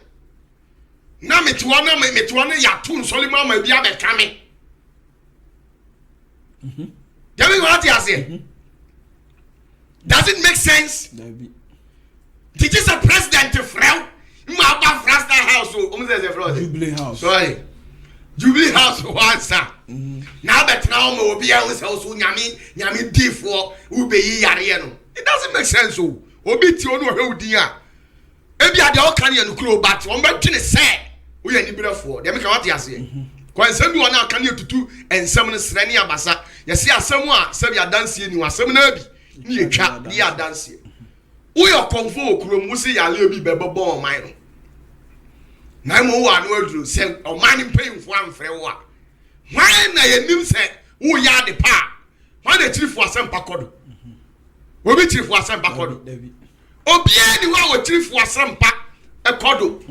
na metwa na yato ensoli mo ama bia be kame Dabi what you say? Does it make sense? Dabi. Did you say president Frau? Ma ba Frasta house o mo say Frau. Jubilee house. Sorry. Jubilee house once. Now bet now me obi a so nyame difo ube yi yare no. It doesn't make sense o. Obi ti onu hwe udin a. Ebi ade o kan ye no kuro bat. On ba twene say wo ye ni brefo. Dem ka what you say? Kwansem bi wona aka ne tutu ensem ne srani abasa yesi asem a sebi adanse ni wasem na bi ni etwa ni adanse wo yo konfo okrom wo se yale bi bebebo oman no na mo wa no aduru se oman mpemfo amfre wo a wan na yenim se wo ya de pa wan na chirifo asem pakodo obi chirifo asem pakodo obi ani wa wo chirifo asem pa ekodo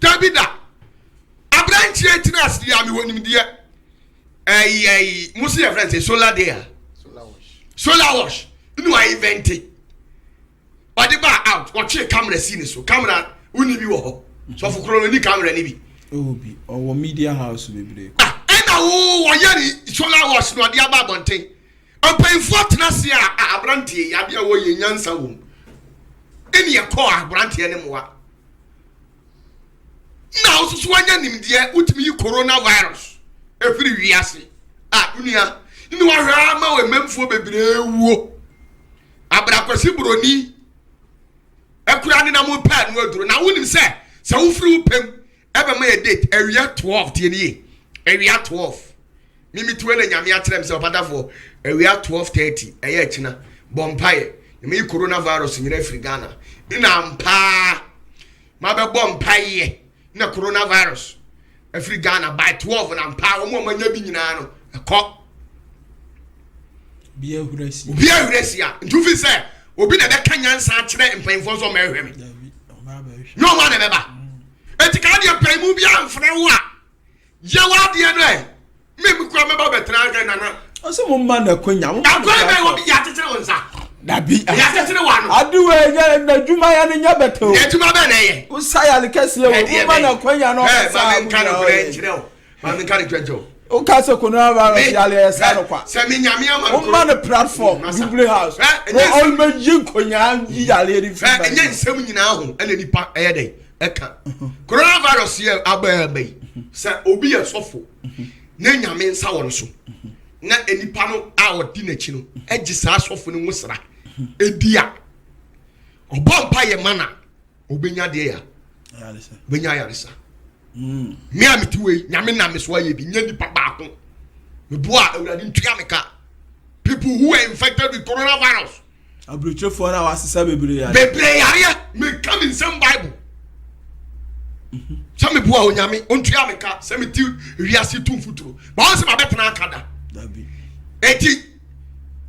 Davida Abranchi etinas dia mi wonim dia musi your friends say solar wash inu wa event odi ba out watch camera scene so camera uni bi wo ho so fukuro ni camera ni bi obi owo media house bebre na wo yari solar wash no dia ba bonten openfo tenase a abranti ya bia wo ye nyansa wo eni ye call abranti ne moa na osusu anya nimdie utimi coronavirus efiri wiase unia ni wa hwa ma we memfo bebre wuo abrakwasi broni ekura ni na mo pa no aduro na wonim se wo firi upem ebe ma ye date area 12 tie ni area 12 mimi tuwe na nyame atrem se opadafo area 12:30 eye akina bompaye me coronavirus nyina efiri Ghana ina mpa ma be bompaye na coronavirus every Ghana by 12 na mpa omo manya bi nyina no ekọ bia huresi a ntufi se obi na be kanya nsa akire mpanfo so mehwe me no ma na be ba eti ka de pay mu bia mfre wo a ye wa de no e me kura me ba betra ga nana ose mo man akonya mo akonya be wo bi ya tetere wonsa dabi ya tetere wa no adu we na dwuma ya ne nya beto ya dwuma be na ye usaya le kase wo man akonya no ma me kan no kire o ma me kan kire o ka se kono ba ya le sa no kwa se me nyame ama o man platform Google House o all me jinkonya ya le ri fi ba enye nsem nyina ho ene nipa eye dey eka coronavirus ye abai se obi ye sofo na nyame nsa won so na enipa no a odi na chi no agi sa sofo no nwusra edia obompa ye mana obenya de ya benya ya resa me amitiwe nyame na me so ye bi nya nipa ba ko me boa awurade ntua me ka people who are infected with coronavirus abrocho for na wasesa bebre ya me come in some bible some boa onyame ontua me ka se me ti wiase tumfuturo ba won se ma betena akada dabi eti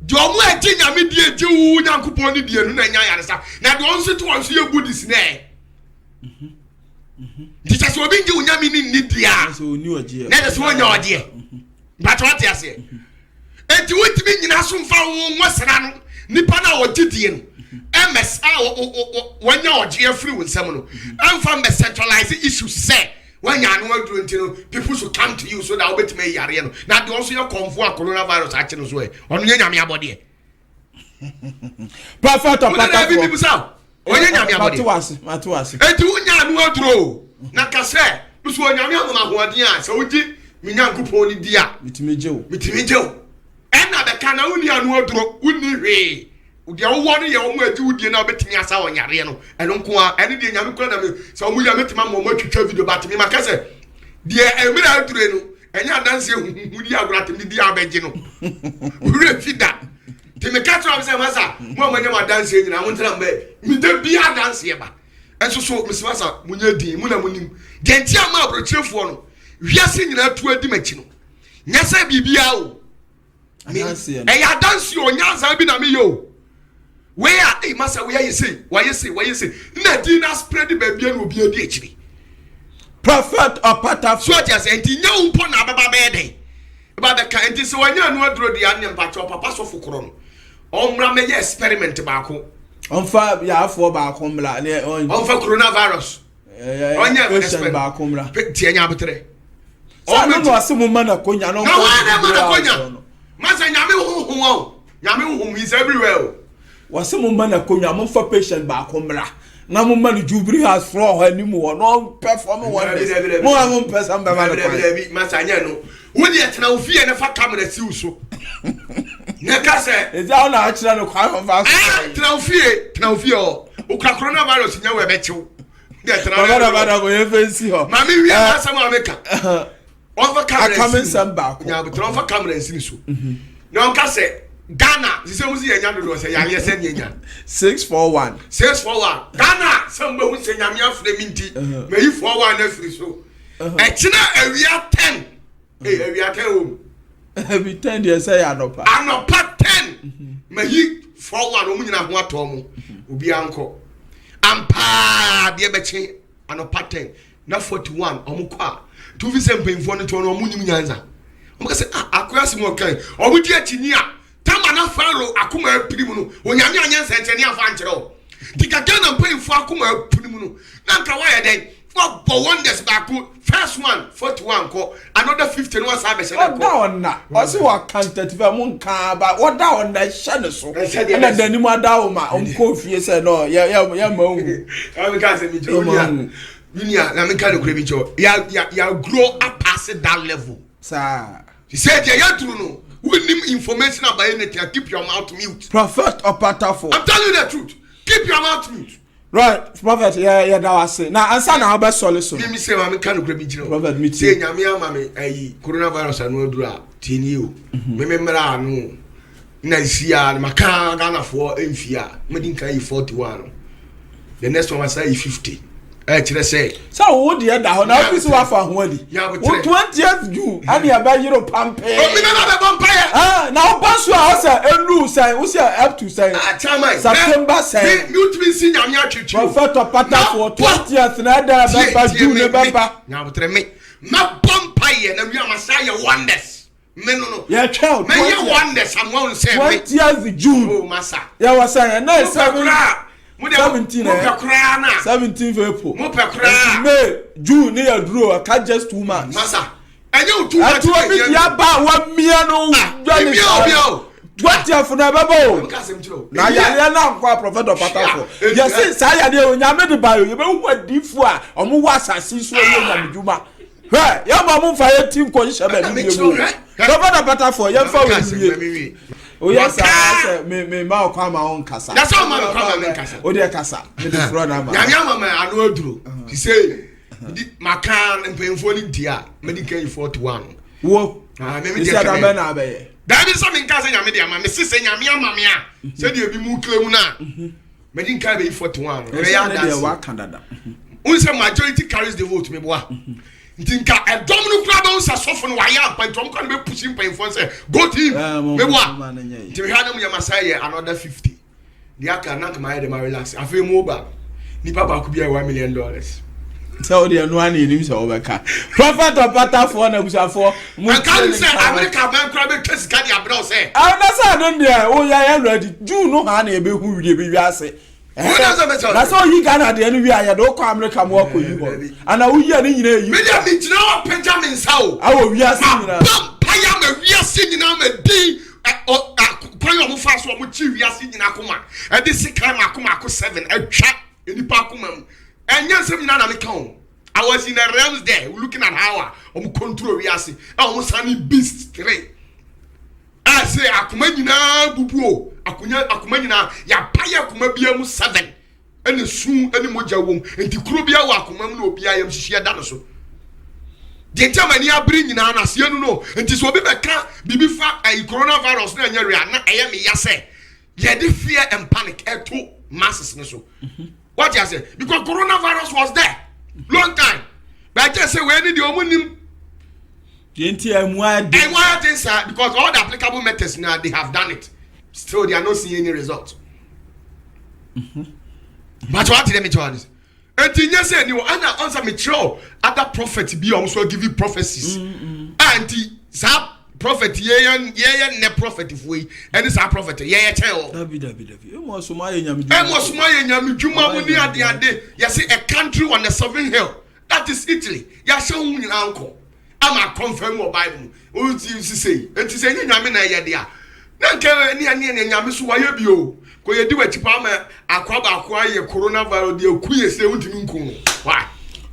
do mu eti nyame die eti wu nyankopon ni die no na nya yare sa na do on se to on so ye budis na Teacher so obi ngi unyami ni dia so oni oje na so onya oje but what you say eti wotimi nyina so mfa wo sra no nipa na ogidie no ms wanya oje afiri wo nsam no amfa me centralize issues say wanya no aduro ntino people should come to you so that obetime yare no na de also your konfo a coronavirus a chino so e onu nyame abode prophet of pata onye nyame abode matuwase eti unya no aduro na kase so onyame amama hoɔden a sɛ wogi menyankopɔn ni dia mitimi jew ɛna bɛka na woni anu aduro woni hwee de wowɔ no yɛ wo mu agi wodie na wobɛtumi asa wɔ nyareɛ no ɛno nko a ɛne deɛ nyame kora na me sɛ wo mu yɛ metima ma ɔma twitwa video ba temi maka sɛ deɛ ɛmira adure no ɛnyɛ adanse huhudi agoratemi di abɛgye no wurɛ fida temi ka kyerɛ sɛ masa mo amanyɛ adanse nyina mo ntena mbɛ meda bia adanse ba enso so misasa munye din muna munim genti ama abrochefo no wiase nyina tu adi machi no nyasa bibia o e ya dansi o nyansa bi na me yo we a e masa we yesi na di na spread babia no obi adi akiri prophet opata so tia se enti nya umpo na baba be den ba be ka enti se wanya no aduro di anem pa cho papa so fukoro no omra me ye experiment ba ko onfa ya afọ ba akomla ne onfa coronavirus onya experiment ba akomla tie nya betre o no asemu mana konya no konya masa nyame huhu is everywhere wasemu mana konya mo fa patient ba akomla na mo man Jubilee House floor ha ni mo no perform one day mo am person ba masa nya no wodi etena ofie ne fa camera si uso ne ka se eza na achira no kwa fa tena ofie o ukra coronavirus nya we be chew de tena ba go ye fancy ho mami wi asa mo ameka on fa camera akamen samba ko nya be on fa camera si so na on ka se Ghana se muzi nya do se ya ye se nya 641 Ghana samba hu se nya me afre minti me yi 41 na free so e kina awia 10 awia 10 o every 10 years say anopa 10 me yi 41 o mu nyina ho atom obi anko ampa de be chi anopa 10 na 41 omukọ a tu vi se mpemfo no to no omunyim nyanza omka se akoyase mo kan omudi akini a tama na faro akoma apirim no onyame anyansa enchene afa nkyere o dikaka na mpemfo akoma apirim no na nka wa ye den for wonders back first one 41 ko another 50 no sa be se ko da onna o se wa quantitative mo nka ba o da onna hye ne so na dani mo da o ma o ko fie se no ya ma hu am ka se mi jo ya na me ka de kure bi jo ya grow up past that level sir he said ya true no we need information about anything. Keep your mouth mute. Prophet Opatafo. I'm telling you the truth. Keep your mouth mute. Right, Prophet, yeah, that was it. Now, answer now about solution. Let me say, I'm kind of grabby. Prophet, me say, Yamia, mammy, a coronavirus and no dra, tin you. Remember, no. Naisia, Macan, Ghana for Enfia, Medinka 41. The next one I say 50. kyerɛ sɛ sɛ wo deɛ da hɔ na wo so wafa ho adi wo 20th June ani aba yero pampe obi na be bompaye na wo ba so a wo say enu say wo say up to say September say mi utimi si nyame atwetwe Prophet Opatafo 20th na da ba June ne ba nya botre me ma bompaye na wi amasa ye wonders me no yeah child me ye wonders am won say 20th June oh masa yeah was say na 17 April mo pekura May June ne ya duro aka just 2 months masa enye 2 months atu bi ya ba wa mia no dwani bio 20th na baba na ya na kwa Prophet Opatafo yes say ya de onyame de ba yo be wu adifo a omo wa asase so ye nyame djuma he ya ma mo fa ye team ko hye ba bi mu Prophet Opatafo ye fa we o yes say me ma o kwa ma on kasa na so ma kwa ma kasa o de kasa me de fro na ma ya ma anu aduro he say makan mpemfo ni dia medical 41 wo me me say da be na be ye David something can say nyame dia ma me sise nyame ama me a say de bi mu claim na medical be 41 we ya da wa Canada unse majority carries the vote me boa ntinka edom no kura don sa sofo no wa ya pantom kan be pushing painful say go team me boa nti we ha dem ya masai another 50 dia kan na kama ya dem relax afei mo ba ni papa ku bia $1 million so the no ani nim so obeka Prophet Opatafo na busafo mu kan say America ban kura be case ka dia bro say na say don dia o ya ready June no ha na e be hu wi be wi ase na so yi Ghana de no wi aye do ko America mo ko yi ho ana wo yi ani nyina yi me dia me jina o Benjamin sao awo wi ase nyina pa ya me wi ase nyina me din kwayo mo fa so mo chi wi ase nyina koma e de sikra makoma ko 7 atwa enipa koma mu enya nsem nyina na me kan I was in the realms there looking at how I'm control we ase almost any beast 3 I say akoma nyina bubuo akoma nyina ya paya akoma bia mu 7 ene su ene moja wom enti kuro bia wa akoma mu na obia yam hihia da no so de tamani abri nyina na se enu no enti so obi beka bibi fa coronavirus na anya ria na eye me yase ye de fear and panic eto masses ne so what you say because coronavirus was there long time but just say we need the omunim enti amwa because all the applicable methods now they have done it still they are not seeing any result but what did me tell this enti nya say ni ana answer me throw other prophet be also give you prophecies anti sa prophet ye ne prophet foi any sa prophet ye tell David e mo so ma ye nyame dwuma mu ni ade you see a country on the southern hill that is Italy ya sha hu nyina anko ama confirm your Bible o ti say enti say nyame na ye de a na nke ni nyame so wa ye bi o ko ye di wachi pa ma akwa ye coronavirus de akuye se untimi nkun why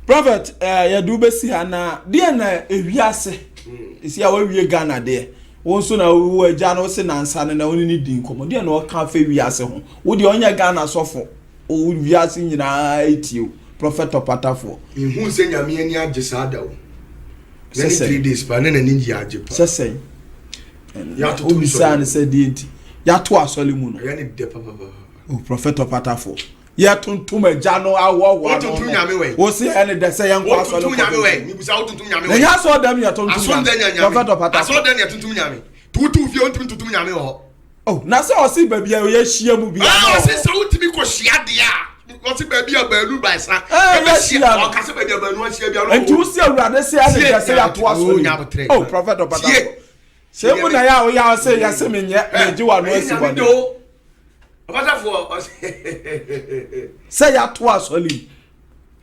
Prophet ya du besi ha na de na ewiase isi a wawie Ghana de won so na wo agya no se nansa na woni ni din komo de na o ka fa wiase ho wo de onya Ghana sofo o wiase nyina etio Prophet Opatafo hu se nyame ani agesa da o 3 days pa na ni nji age pa sesen ya to bisa ne se di enti ya to asole mu no ya ni de papa o Prophet Opatafo ya tuntum agya no awo tuntum nyame we wo se ene de se yan kwa asole tuntum nyame we mi busa tuntum nyame we ya so dem ya tuntum Prophet Opatafo aso dem ya tuntum nyame tutu fi tuntum nyame ho oh na se o si baby ya hia mu bi ah o se sa utimi ko hia de a o si baby abanu by sa o ka se baby abanu hia bia no enti wo se awurade se ene de se ya to aso oh Prophet Opatafo se mu na ya o ya se ya se menye meji wa no asi bone Opatafo se ya to asoli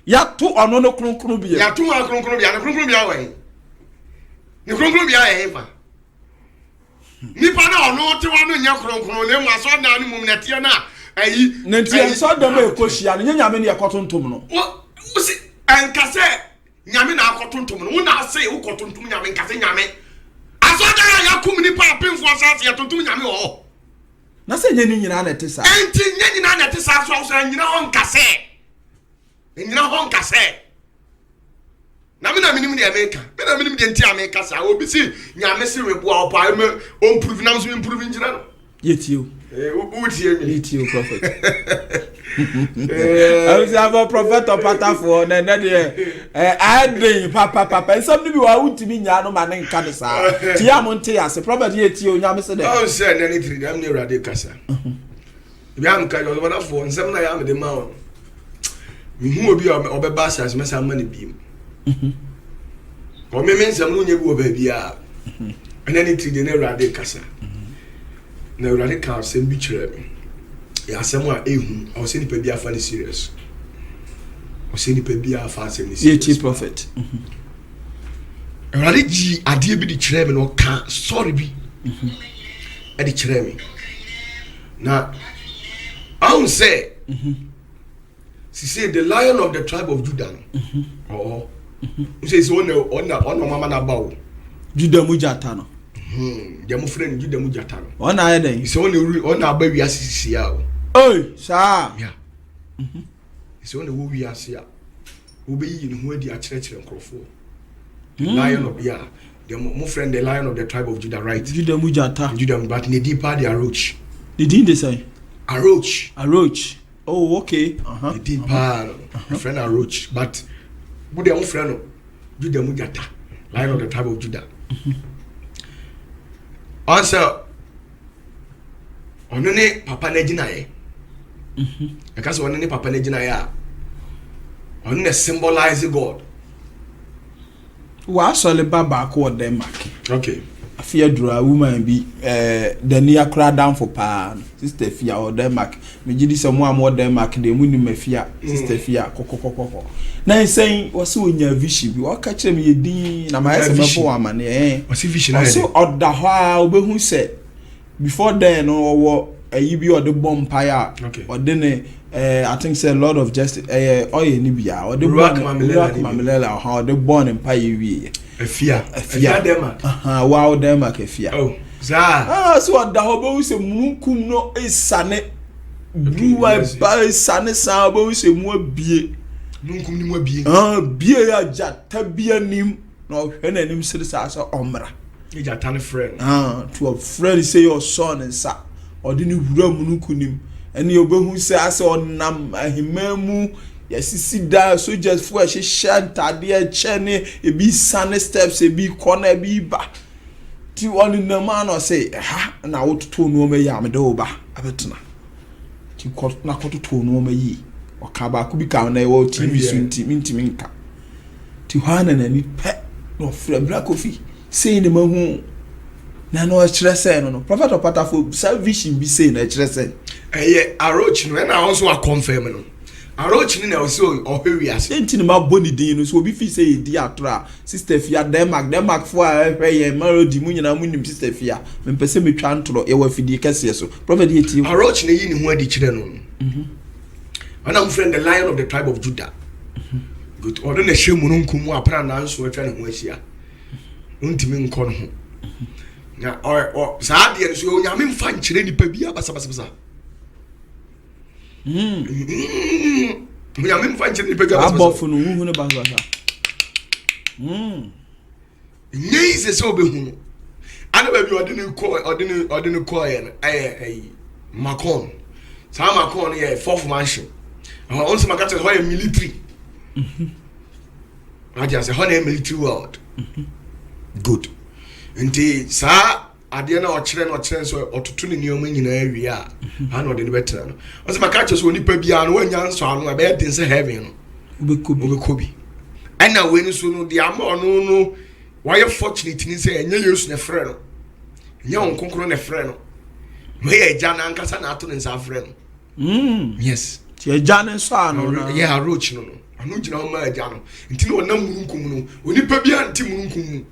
ya to ono no kronkron bi ya to wa kronkron bi na kronkron bi awen ni kronkron bi ayen fa nipa na ono te wa no nya kronkron ne mu aso na no mum na tie na ayi nenti so da me ekohia no nyame ne yakotontom no wo si enkase nyame na akotontom no wo na ase wo kotontom nyame enkase nyame aso da ya kum nipa apemfo asase ya tontom nyame ho na se nyeni nyina na te sa enti nyeni nyina na te sa so nyina ho nkase nyina ho nkase na me na minim de America me na minim de nti America sa obi si nyame se rebo a opa me on prove na so improve njira no yetio Who hear me? Meet you, prophet. I was a prophet of Patafo, and then I drink papa, and some people are out to me, Yano Man and Canisa. Tiamonte as a prophet here to you, Yamasa. Don't say anything, I'm near Radicasa. Yam Kayo, what for, and some I am the mount. Who will be on the bus as Massa Money Beam? Or maybe some Lunia will be out. And anything in a Radicasa. No radical same betrayal. Ya someone I was saying be a funny serious. I was saying be a fast and serious prophet. Radiji adie bi di kyerɛ me no ka sorry bi. E di kyerɛ me. Na I will say she said the lion of the tribe of Judah. Oh. She says on mama na bawo. Judah mujata no. Jamu friend Judah mujata no. On aye den. He say on aba wi asisi ya o. Oi, sa. Yeah. He say on wo wi ase a. Wo be yi ne ho adi a kyerɛkyerɛ nkrofo. Lion of the my friend the lion of the tribe of Judah, right? Judah mujata. Judah, but ne deeper the Aroch. The did they say? Aroch. Oh, okay. The deeper friend Aroch, but who the friend Judah mujata, lion of the tribe of Judah. Answer. Onene papa nejina ye. Because onene papa nejina ya. Onene symbolize God. Wa sole baba ko Denmark. Okay. Afia dura woman bi the near crowd down for pa sister Fia or Denmark. Me gidi se mo am Denmark de mu ni mafia sister Fia kokokokoko. Na saying was so nya vision bi o ka kire me yedin na ma yese mebo amane o si vision na so oda ho a obehu se before then no ayi bi or the bomb fire or then I think say Lord of Justice oye ni bia or the Rock Mamilela how the born in pie wi Afia Denmark wow Denmark Afia oh za so oda ho be se munkum no esane bruwa ba esane sa be se mu abie munkum ni mu abie bie ya jata bia nim na ohwe na nim sire sa so omra jata ne friend to a friend say your son and sa odini wura munukunim eni obehu se ase onam ahimemu yasisi da soldiers fo ehye shantade e chene ebi sane steps ebi corner ebi ba ti oni na man o say ha na wototo no ma yi amede oba abetena ti na kototo no ma yi o ka ba ku bi ka na e wo TV so ntimi nka ti hwana na ni pe no fra black coffee say ni mahu na no kire say no prophet opatafo salvation bi say na kire say Aroch no na also a confirm no Aroch ni na also ohwe ase enti ni ma boni din no so obi fi say di atra sister Fia Denmark fo a hwe melody mu nyina mu nim sister Fia me pese me twa ntro e wa fidi kase so prophet yeti Aroch na yi ni ho adi kire no and I'm friend the lion of the tribe of Judah good odo na hwemu no nkumu apra na nso atwa ne ho ahia untimi nkɔ no ho na saa de so onyame mfa nkyere nipa bia basabasa onyame mfa nkyere nipa bia basabasa abofo no hu ne basabasa nyei se obehu no ana ba bi ɔde ne kɔ yɛ Macron saa Macron yɛ fourth mansion on se makata ho yɛ military aja se ho na military world good nti saa ade na ɔkyerɛ so ɔtoto ne nneɛma nyinaa awie a ana ɔde ne bɛtena no ɔsɛ maka so nipa bia no wanya nso ano a bɛyɛ den sɛ heaven no obekobi ɛna we no so no de ama ɔno no wayɛ fortunate ni sɛ ɛnyɛ Yesu ne frɛ no ɛnyɛ onkonkoro ne frɛ no meyɛ agya na ankasa na ato ne nsa frɛ no yes ti agya ne so ano na yɛ Aroch no ano gyina ho ma agya no nti na ɔnam mununkum no onipa bia nti mununkum mu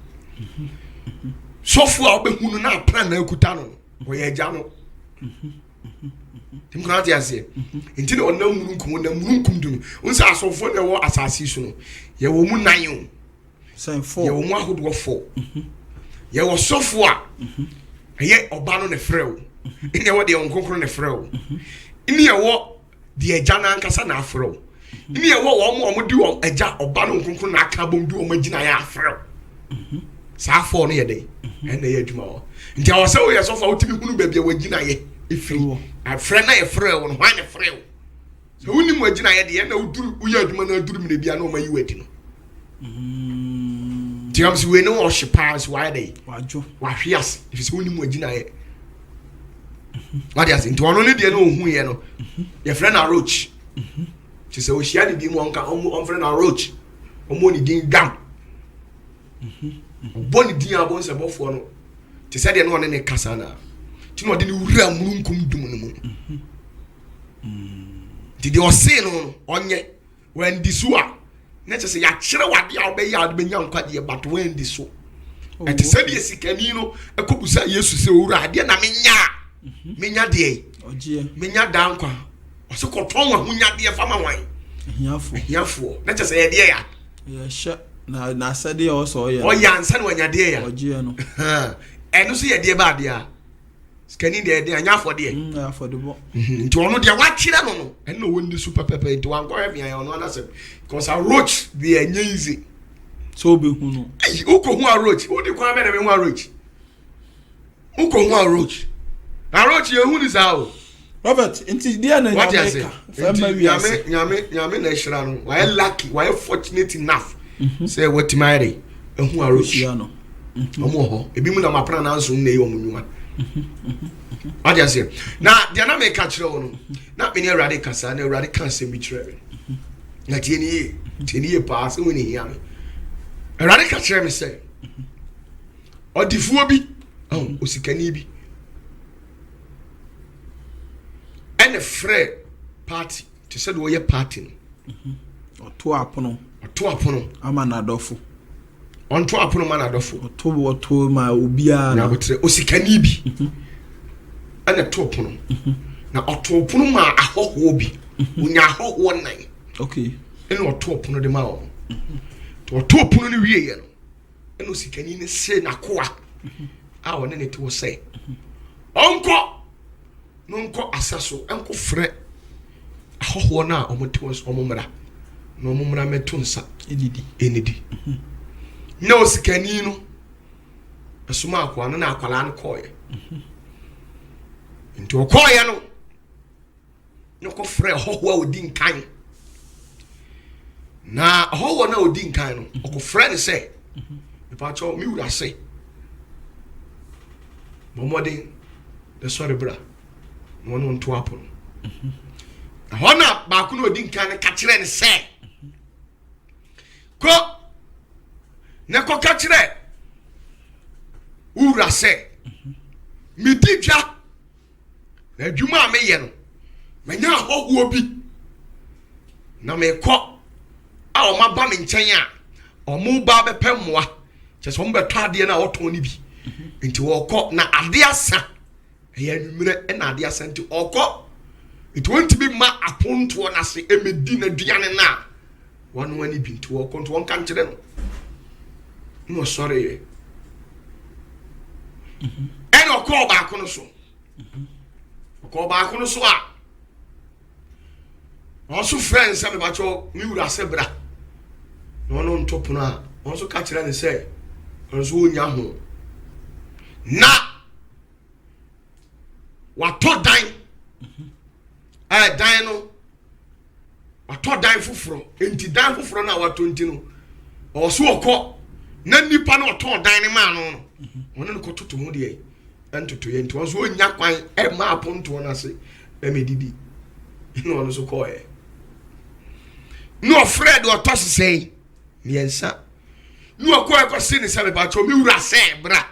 sofu a obehu no na plan na akuta no wo ye agya no tim kana ti ase nti na onam mununkum du no unsa asofo na wo asase so no ye wo mu nan o sen 4 ye wo mu ahodo 4 ye wo sofu a ye oba no ne frɛw ine wo de onkonkro ne frɛw ine ye wo de agya na ankasa na afrɛw ine ye wo wo di wo agya oba no onkonkro na aka bom di wo magina ya afrɛw saa fo no ye dey ene ye adwuma wo nti awose wo ye so fa wotimi hunu baabi a wagina ye ifiri afre na ye frɛ wo no hwan ne frɛ wo so woni mu agina ye de na uduru uya adwuma na uduru mine bia na o mayi wadi no tiams we no worship as why dey wajo wahwe ase if so woni mu agina ye wadi ase nti ono ne de na ohun ye no ye frɛ na roach ti se o hia de bi mu onka on frɛ na roach omo ni din gam boni din abon se bofo no ti se de no ne kasa na ti no de ni wura mununkum dum no mu ti de o se no onye when disua na che se ya kire wade a obe ya de benya nkwade but when diso e ti se de sikani no ekobusa Yesu se wura ade na menya de ogie menya dankwa o se koton wa hunya de fama wan hiafo na che se ye de ya sha na sade also ya o ya nsa na wanya de ya ogie no eno so ye de ba de a skani de anya afọ de afọ de bo nti ono de wa kire no no eno wonni super pepper nti wan ko hia ya ono na se because a roach be anya easy so be hu no uko hu a roach o de kwa be na be hu a roach uko hu a roach ye hu ni za o Robert nti dia na Jamaica fama wi ase nyame na hira no why lucky why fortunate enough say what marry hu a roach no omo ho ebi mu na mapra na nso na yi omunwa Adia say na dia na make kire wo no na be ne Awurade kasa na Awurade kan se mi kire na tie ni pa se woni hia me Awurade ka kire me say odifuo bi osikani bi ene frɛ party to said wo ye party no oto apono ama na adofo onto apono ma na adofo oto ma obia na botre osikani bi ene to apono na oto apono ma ahoho bi unya ahoho nan okay ene oto apono de ma o to oto apono ni wie ye no ene osikani ne se na koa a wona ne to say onko nonko asaso enko frɛ ahoho na omotewas omomra na omomra meto nsa enidi na osikani no asuma akwa no na akwala no koye nti okoye no nko frɛ ahoho a odi nkan na ahoho na odi nkan no oko frɛ ne sɛ pa cho mi wura sɛ momodin de sorry bra no no nto apono hona ba ku no odi nkan ka kire ne se ko ne ko ka kire ura se mi didwa na adwuma me ye no manya hoho bi na me ko a o ma ba me nkyɛn a o mu ba be pemmoa kyɛ so mo beto ade na oton ni bi nti wo ko na ade asa eya numere na ade asa nti okɔ it won't be ma aponto na se emedi na duane na wanu wani bi nti wo ko nti won kan kire no sorry eno ko ba ko no so ko ba ko no so a also friends am ba cho mi wura se bra no no ntopo na also ka kire ne se also onya ho na wato dan dan no wato dan fufuro enti dan fufuro na wato enti no oso okọ na nipa na wato dan ne ma no wono ko toto ho de entoto ye enti oso onya kwan ma aponto na se medidi no ono so ko no Fred o to sei miensa no ko ko se ne sabe ba cho mi wura se bra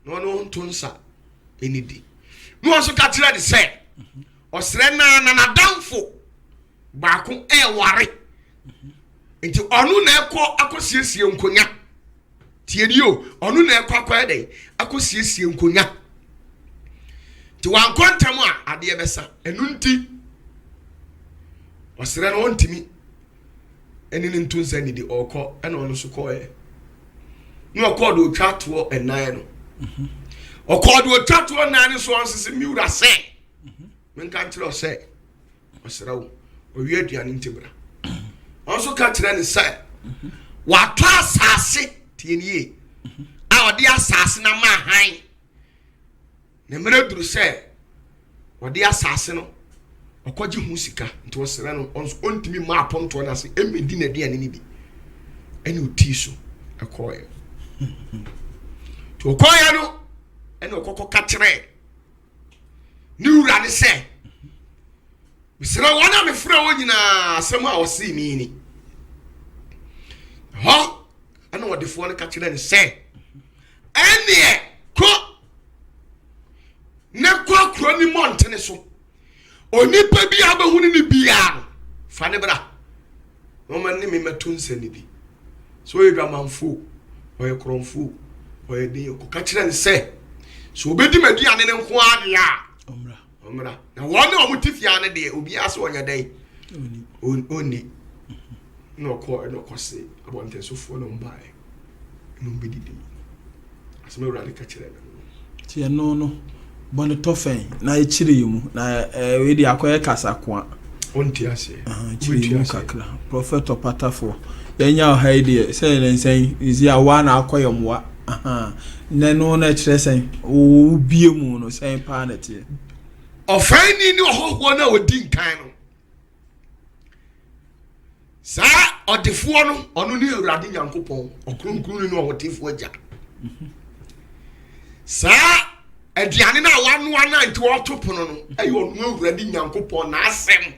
no no ntonsa enidi no also ka tira de se osre na danfo ba ko ware enti onu na ekọ akosiesie nkonya tieni o onu na ekọ akọ ede akosiesie nkonya ti wan kontam a ade ebesa enu nti osre na ontimi eni ni ntunsa ni di okọ ena onu so kọ no okọ do twato enan no okọ do twato enan so onsese miura se men kan tiro se osre wo owie aduane ntibra onso ka tira ne sai wa to asase tienie a odi asase na ma han ne mere duru se ɔde asase no ɔkɔgye hu sika nti ɔsere no ɔntimi ma aponto na se emedi na aduane ni bi ɛne oti so ɛkɔɛ to ɔkɔɛ no ɛne ɔkɔkɔ ka kyerɛ ne wura ne sɛ mesrɛ wɔn a mefrɛ wɔ nyinaa asɛm a ɔse ni hɔ ɛne ɔdefoɔ no ka kyerɛ ne sɛ ɛneɛ kɔ ne kɔ kuro ni mɔntene so onipa bi abahu ni bia fa ne bra no man ni me meto nsani bi so ye dwamanfo oye kronfo oye de ko ka kire ne se so obedi maduane ne nko ade a omra na won na omutifia ne de obi ase onya dai oni no ko se abonte so fo no mbae no bedidi asema wura de ka kire tie no bone tofen na echire yimu na we di akoye kasako a onti ase echire yimu kakra prophet opatafo yenya haide say lensen izi awa na akoye moa na no na kire sen o bie mu no sen pa na tie ofani ni ohoho na odi nkan no sa odefo no ono ni Awurade Nyankopɔn okronkron ni ohotefo agya sa aduane na wanoa na nti wɔto pono no ayo onu Awurade Nyankopɔn na asɛm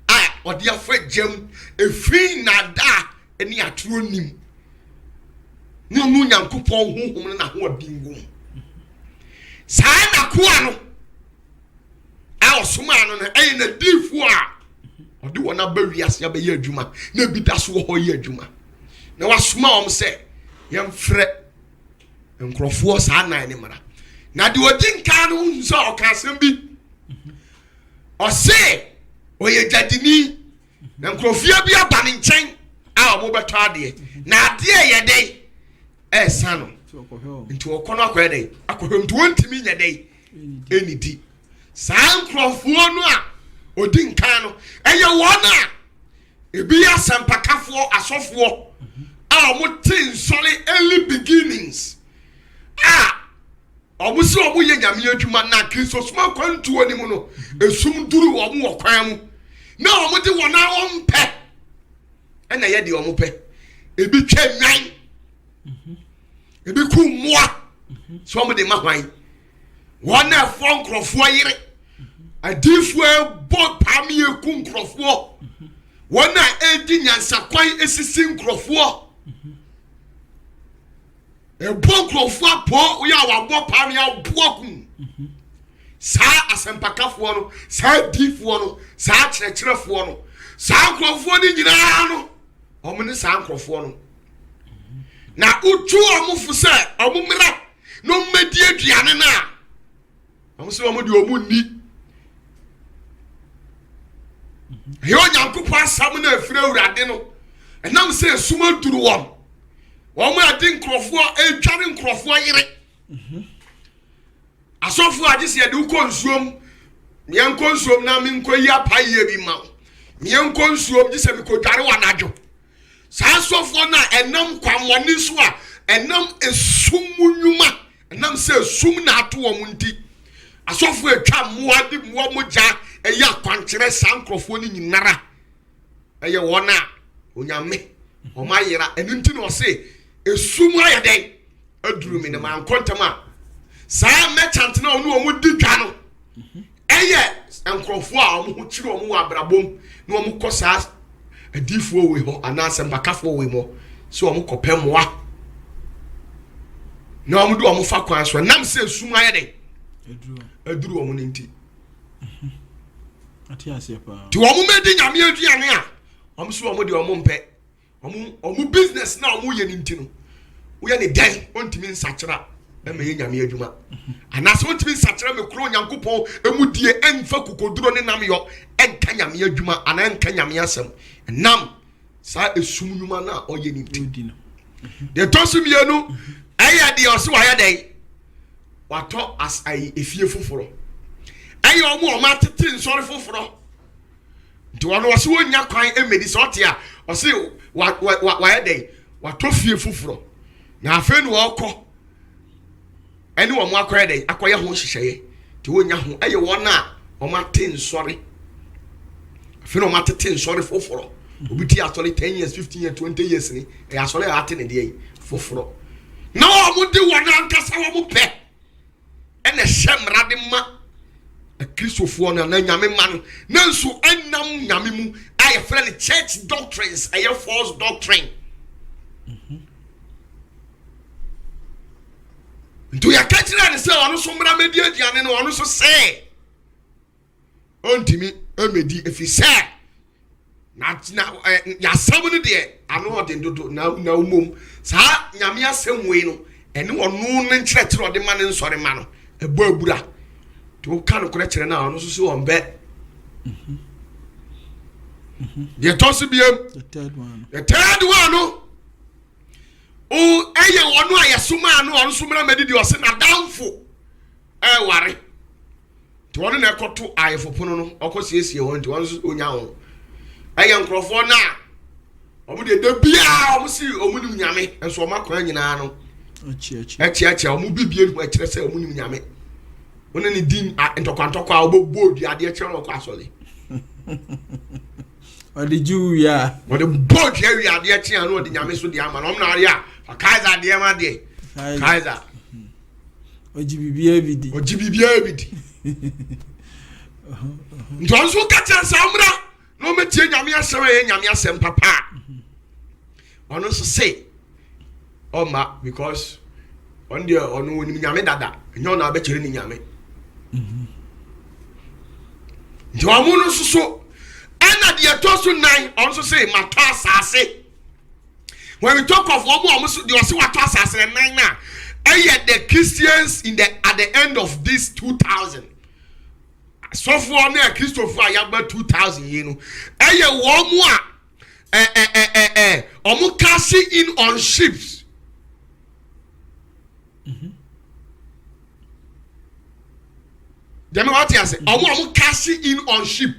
a ɔde afa gyam efi na da eni aturo nim ni onu Nyankopɔn honhom na ho abingum saa na koa no a osoma no na ayi na difu a ɔde wɔna ba wiase abɛyɛ adwuma na bi da so hɔ yɛ adwuma na wasoma wɔn sɛ yɛmfrɛ nkrɔfoɔ saa nan ne mara na de odi nkan no nso ɔkasɛm bi ɔse ɔyɛ gyadini na nkrɔfia bi aba ne nkyɛn a ɔmo bɛtɔ adeɛ na adeɛ yɛ dɛ ɛsa no nti ɔkɔ no akɔyɛ dɛ akɔhwɛ nti wɔntimi nyɛ dɛ ɛnidi saa nkrɔfoɔ no a odi nkan no ɛyɛ wɔn a ebi yɛ asɛmpakafoɔ asɔfoɔ a ɔmo te nsɔre early beginnings a ɔmo si ɔmo yɛ nyame adwuma na Kristo soma kwantuo ni mu no esum duru ɔmo wɔ kwan mu na ɔmo de wɔn a wɔn pɛ ɛna yɛ de ɔmo pɛ ebi twɛ nwan ebi ku mmoa so ɔmo de ma hwan wɔn a ɛfɔ nkrɔfoɔ yere adiifoɔ bɔ paami eku nkrɔfoɔ wɔn a edi nyansakwan esisi nkrɔfoɔ ebo nkrɔfoɔ po oya wabɔ paami aboɔ kum saa asɛmpakafoɔ no saa diifoɔ no saa kyerɛkyerɛfoɔ no saa nkrɔfoɔ ni nyinaa no ɔmo ne saa nkrɔfoɔ no na utu ɔmo fo sɛ ɔmo mmerɛ na ɔmo medi aduane na ɔmo sɛ ɔmo de ɔmo ni yo Nyankopɔn asam na afire Awurade no ɛnam sɛ esuma duru wɔn ade nkrɔfoɔ edware nkrɔfoɔ yere asɔfo agye sɛ de ukɔ nsuom meɛnkɔ nsuom na menkɔ yi apayɛ bi ma meɛnkɔ nsuom gye sɛ mekodware wɔ anadwo saa asɔfoɔ na ɛnam kwamɔne so a ɛnam esum nnwuma ɛnam sɛ esum na ato wɔn nti asɔfo atwa mmoa de mmoa mogya ɛyɛ akwankyerɛ saa nkrɔfoɔ ni nyinara ɛyɛ wɔn a onyame ɔma yera ɛno nti na ɔse esum ayɛ dɛn aduru me na mankɔntam a saa merchant na ɔno ɔmo di dwa no ɛyɛ nkrɔfoɔ a ɔmo ho kyerɛ ɔmo wɔ abrabom na ɔmo kɔ saa adiifoɔ wei hɔ anaasɛ mbakafoɔ wei hɔ sɛ ɔmo kɔpɛ mmoa na ɔmo de ɔmo fa kwan so nam sɛ esum ayɛ dɛn aduru ɔmo ne nti ti ɔmo medi nyame aduane a ɔmo so ɔmo de ɔmo mpɛ ɔmo business na ɔmo yɛ ne nti no woyɛ ne dan ontimi nsakyera ɛma yɛ nyame adwuma anaasɛ ontimi nsakyera me kuro Nyankopɔn emu die ɛmfa kokoduro ne nam yɔ ɛnka nyame adwuma ana ɛnka nyame asɛm nam saa esum nnwuma na ɔyɛ ne nti de tɔso mienu ɛyɛ de ɔse wayɛ dɛn watɔ as ai efie foforo ɛyɛ ɔmo atete nsɔre foforo nti wɔn wɔse wonya kwan emedi sɛ ɔte a ɔse wayɛ dɛn watɔ fie foforo na afei no wɔkɔ ɛne wɔn akɔyɛ dɛn akɔyɛ ho hyehyɛeɛ nti wonya ho ɛyɛ wɔn a ɔma sorry fino ɔma tete sorry foforo obi ti atole 10 years 15 years 20 years ni e asole ate ne de foforo na ɔmo de wona ankasa ɔmo pɛ ene hyemra de ma Christopher na nyame ma no nanso enam nyame mu aye friend church doctrines aye false doctrine nto ya kachira ne se ono so mra medi aduane no ono so se ontimi emedi efise na ya samu no de ano ode ndodo na umom sa nyame asem no ene ono ne nkyerɛkyerɛ ode ma ne nsɔre ma no ebo abura to kan ko kyerɛ na ono so on be the third one no o eye wono ayesuma no ono so mra medidi o se na damfo ware to wono na ekoto ayefopono no okosiesie ho nti wono so onya ho eye nkrofo na omo de bia omo si omo nim nyame enso omo akwa nyina no echi omo bibie no akire se omo nim nyame wono ni din ntokwa obobo duade akire no kwa asole odi juya odi boji awi ade akire no odi nyame so de ama no na ari a Kaiser de ma de Kaiser ojibibia bidi ntonso kacha samra no metie nyame asem ye nyame asem papa ono so say oma because on the ono woni nyame dada nyo na abekere ni nyame ntoamu no so ana de etoso 9 ono so say mata asase. When we talk of almost the Oswatwas and Nina, the Christians at the end of this 2000. So for me, Christopher Yaba 2000, you know. Omu cashing in on ships. Then what you say? Omu cashing in on ship.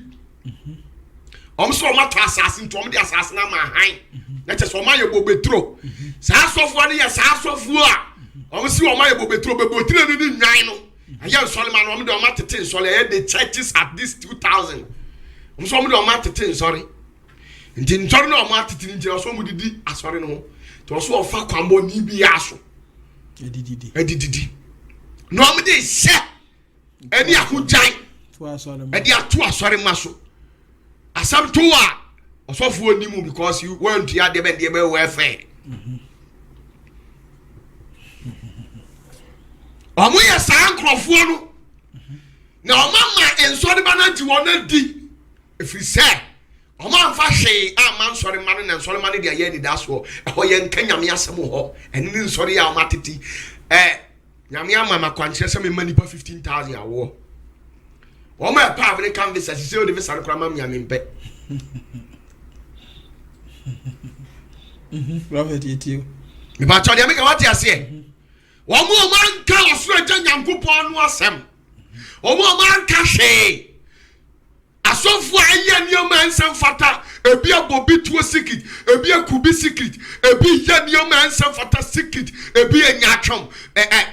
So much assassin to the assassin my hind. Let us for my bobetro. Sasso for the sasso for. See what my bobetro bebotro in nine. And young Solomon on the Martin, so the churches at this 2000. So I'm Martin, sorry. And in turn of Martin, so would be as sorry no. To also a far combo ni be aso. Edidi. No, me say. Any who giant. And they are two sorry maso. Asam toa osofo onimu because you want to add them and they be welfare. Omo ya san krofo no. Na omama ensori bananti wona di. If you say omo amfa hwe ama nsori mane na nsori mane dia ye ni daso. Ho ye nka nyame asem ho. Eni ni nsori ya omatiti. Nyame ama kwankyere se me mani pa 15,000 awo. Omo e pa avene canvas as say o de visa kra mam nyame mpe. Prophet yetio. Me ba chode me ka wati ase. Omo man ka osuro agya nyankopon no asem. Omo man ka hwe. Asofo aye nioma ensem fata, ebi abobi tuo secret, ebi akubi secret, ebi ye nioma ensem fata secret, ebi enyatwom,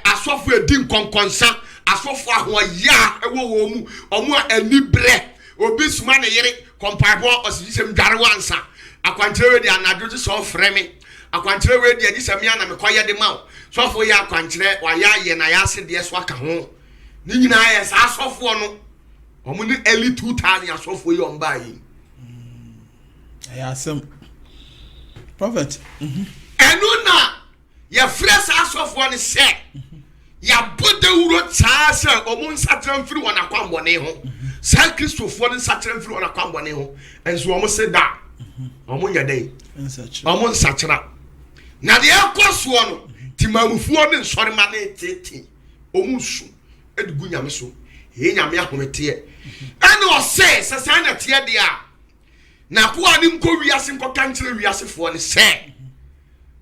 asofo edi nkonkonsa, asofo ahoya ewo wo mu, omo anibre, obi suma ne yere, kompabo osisem dware wansa, akwankyere we di anadwo so freme, akwankyere we di adisem ya na mekoye de mawo, sofo ya akwankyere wa ya ye na ya ase de so aka ho, ni nyina ya sa asofo no omo ni early 2000 asofo yi omba yi ayasem prophet enu na ya fresh asofo ni se ya bode wuro cha se omo nsatran firi wona kwambone ho sa Christopher ni nsatran firi wona kwambone ho enso omo se da omo nya dai omo nsatran na de akoso no timamufuo ni nsori ma na tete omo su edugu nyame so he nyame ahomete ene o se sesa na tie dia na ko ani nko wiase nko kankere wiase fo ne se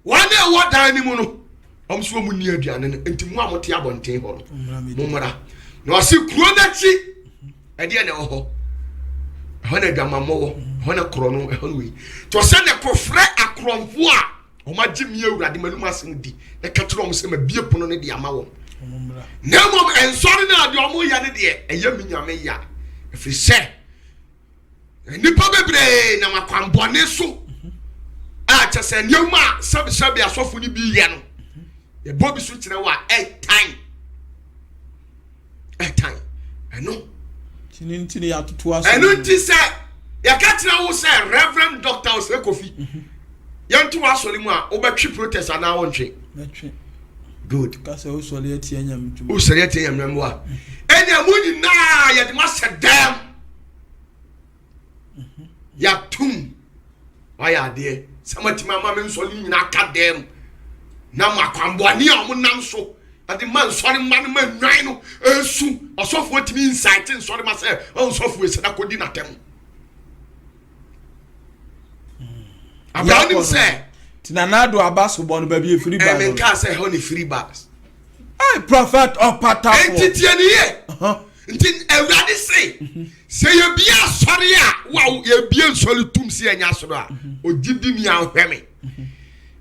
wane wo dan ni mu no omso mu ni aduane no enti mu amote abonten ho no mumra na o se kuro na chi e dia na ho ho na dwamamo ho na kro no ho wi to se ne ko frɛ akromfo a o ma gimi awurade manum asen di na ka tro om se ma bie pono ne dia ma wo Nemom ensori na de omo ya ne de eye mi nyame ya if you say nipa bebre na makwambone so a chese nyoma sabi asofo ni bi ye no ye bobi so kire wa time eno tini ya tutu aso eno ti se ya ka kire wo se Reverend Dr. Osekofi yantu asoli mu a obetwi protest ana wonche betwe good ka se osoli etie nyam tu osoli etie nyam mu a enya mu ni na ya de masedam ya tum waya de samati mama me nsoli nyina ka dem na makwambo ani a mo nam so ade man sori man ma nwan no esu osofo timi insight nsori ma se osofo ese na kodi na tem Abraham say tinanado abaso bo no ba bi free bar no ka say how ni free bars ai prophet opatafo entitie ni ye nti Ewurade say ye bia sori a wa ye bia nsori tum si anya soro a ogidi ni ahweme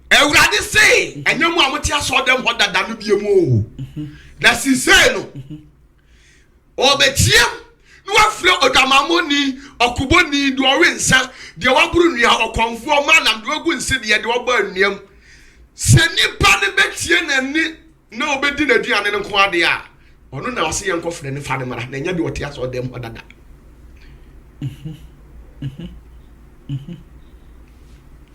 Ewurade say enyemu amote aso dem ho dada no bia mu o na sisei no obetiem no afre odamamoni okuboni do orensa de waburu nua okonfo manam do agu nse de de oba anuam se nipa ne betie nani na obedi na duane ne nko ade a ono na wase yenko fre ne fa ne mara na nya de ote aso dem ho dada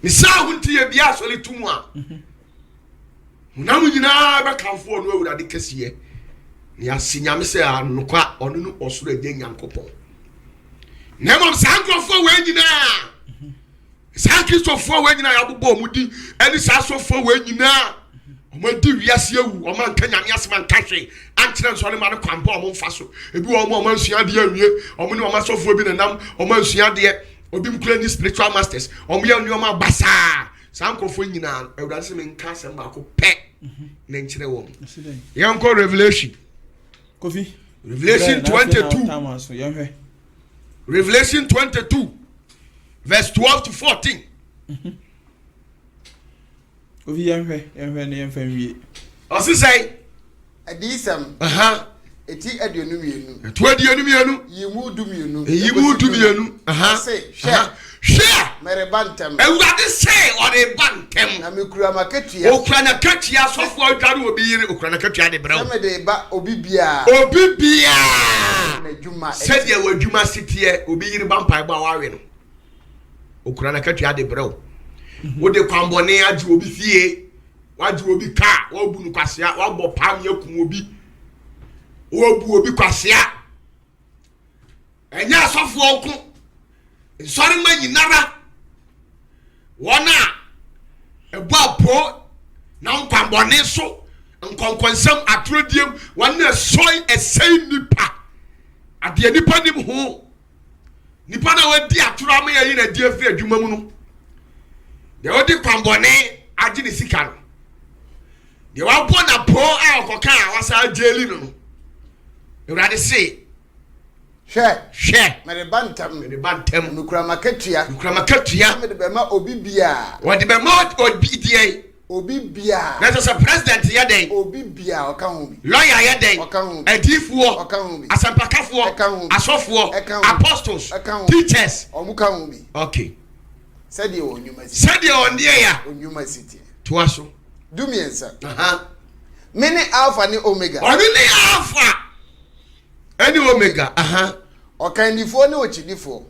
misa hunti ye bia so le tumu a munam nyina be kanfo no Ewurade kesiye ni asinyame se anokwa ono no osoro ade nyankopon na mom sankrofo we nyina sankistofo we nyina ya bobo mudi eni sasofo we nyina omadi wiase ewu o man kanyame asema nkahwe ankyere nso ne ma ne kwampo o mfa so ebi o mo mansua de awie o ne o masofo bi nenam o mansua de obi mkura ni spiritual masters o mo ya nneoma basa sankrofo nyina Ewurade se me nka se mba ko pe na nkyere wo yanko Revelation Kofi Revelation 22 Revelation 22 verse 12 to 14 Kofi yanhwe ne yanfa wie osi say adisam eti aduonu mienu etu aduonu mienu yimu du mienu share merebantem Ewurade say ore bantem na mekura makatua okura na katua sofo adware obi yire okura na katua de brew na me de ba obi bia na djuma said ye wadwuma sitie obi yire bampai ba wawe no okura na katua de brew wo de kwambone agi obi fie wagi obi ka wo bu nu kwasea wo bo pam yakum obi wo bu obi kwasea enya sofo onko nsori ma nyinara wona ebu apo na nkwambone so nkonkonsam atrodiem wona soy esei nipa ade nipa nim ho nipa na wadi atro ama yayi na die fri adwuma mu no de odi kwambone agi ni sika no de wabo na po a okoka wasa jeli no Ewurade say share merebantem mekura makatua me de bema obi bia wodi bema obi die obi bia na so president ye den obi bia oka ho bi lawyer ye den adifuo oka ho bi asampakafo asofo apostles teachers omuka ho bi okay said you onyuma city to aso do me answer many alpha ni omega oni ni alpha any omega okandifo ni ochidifo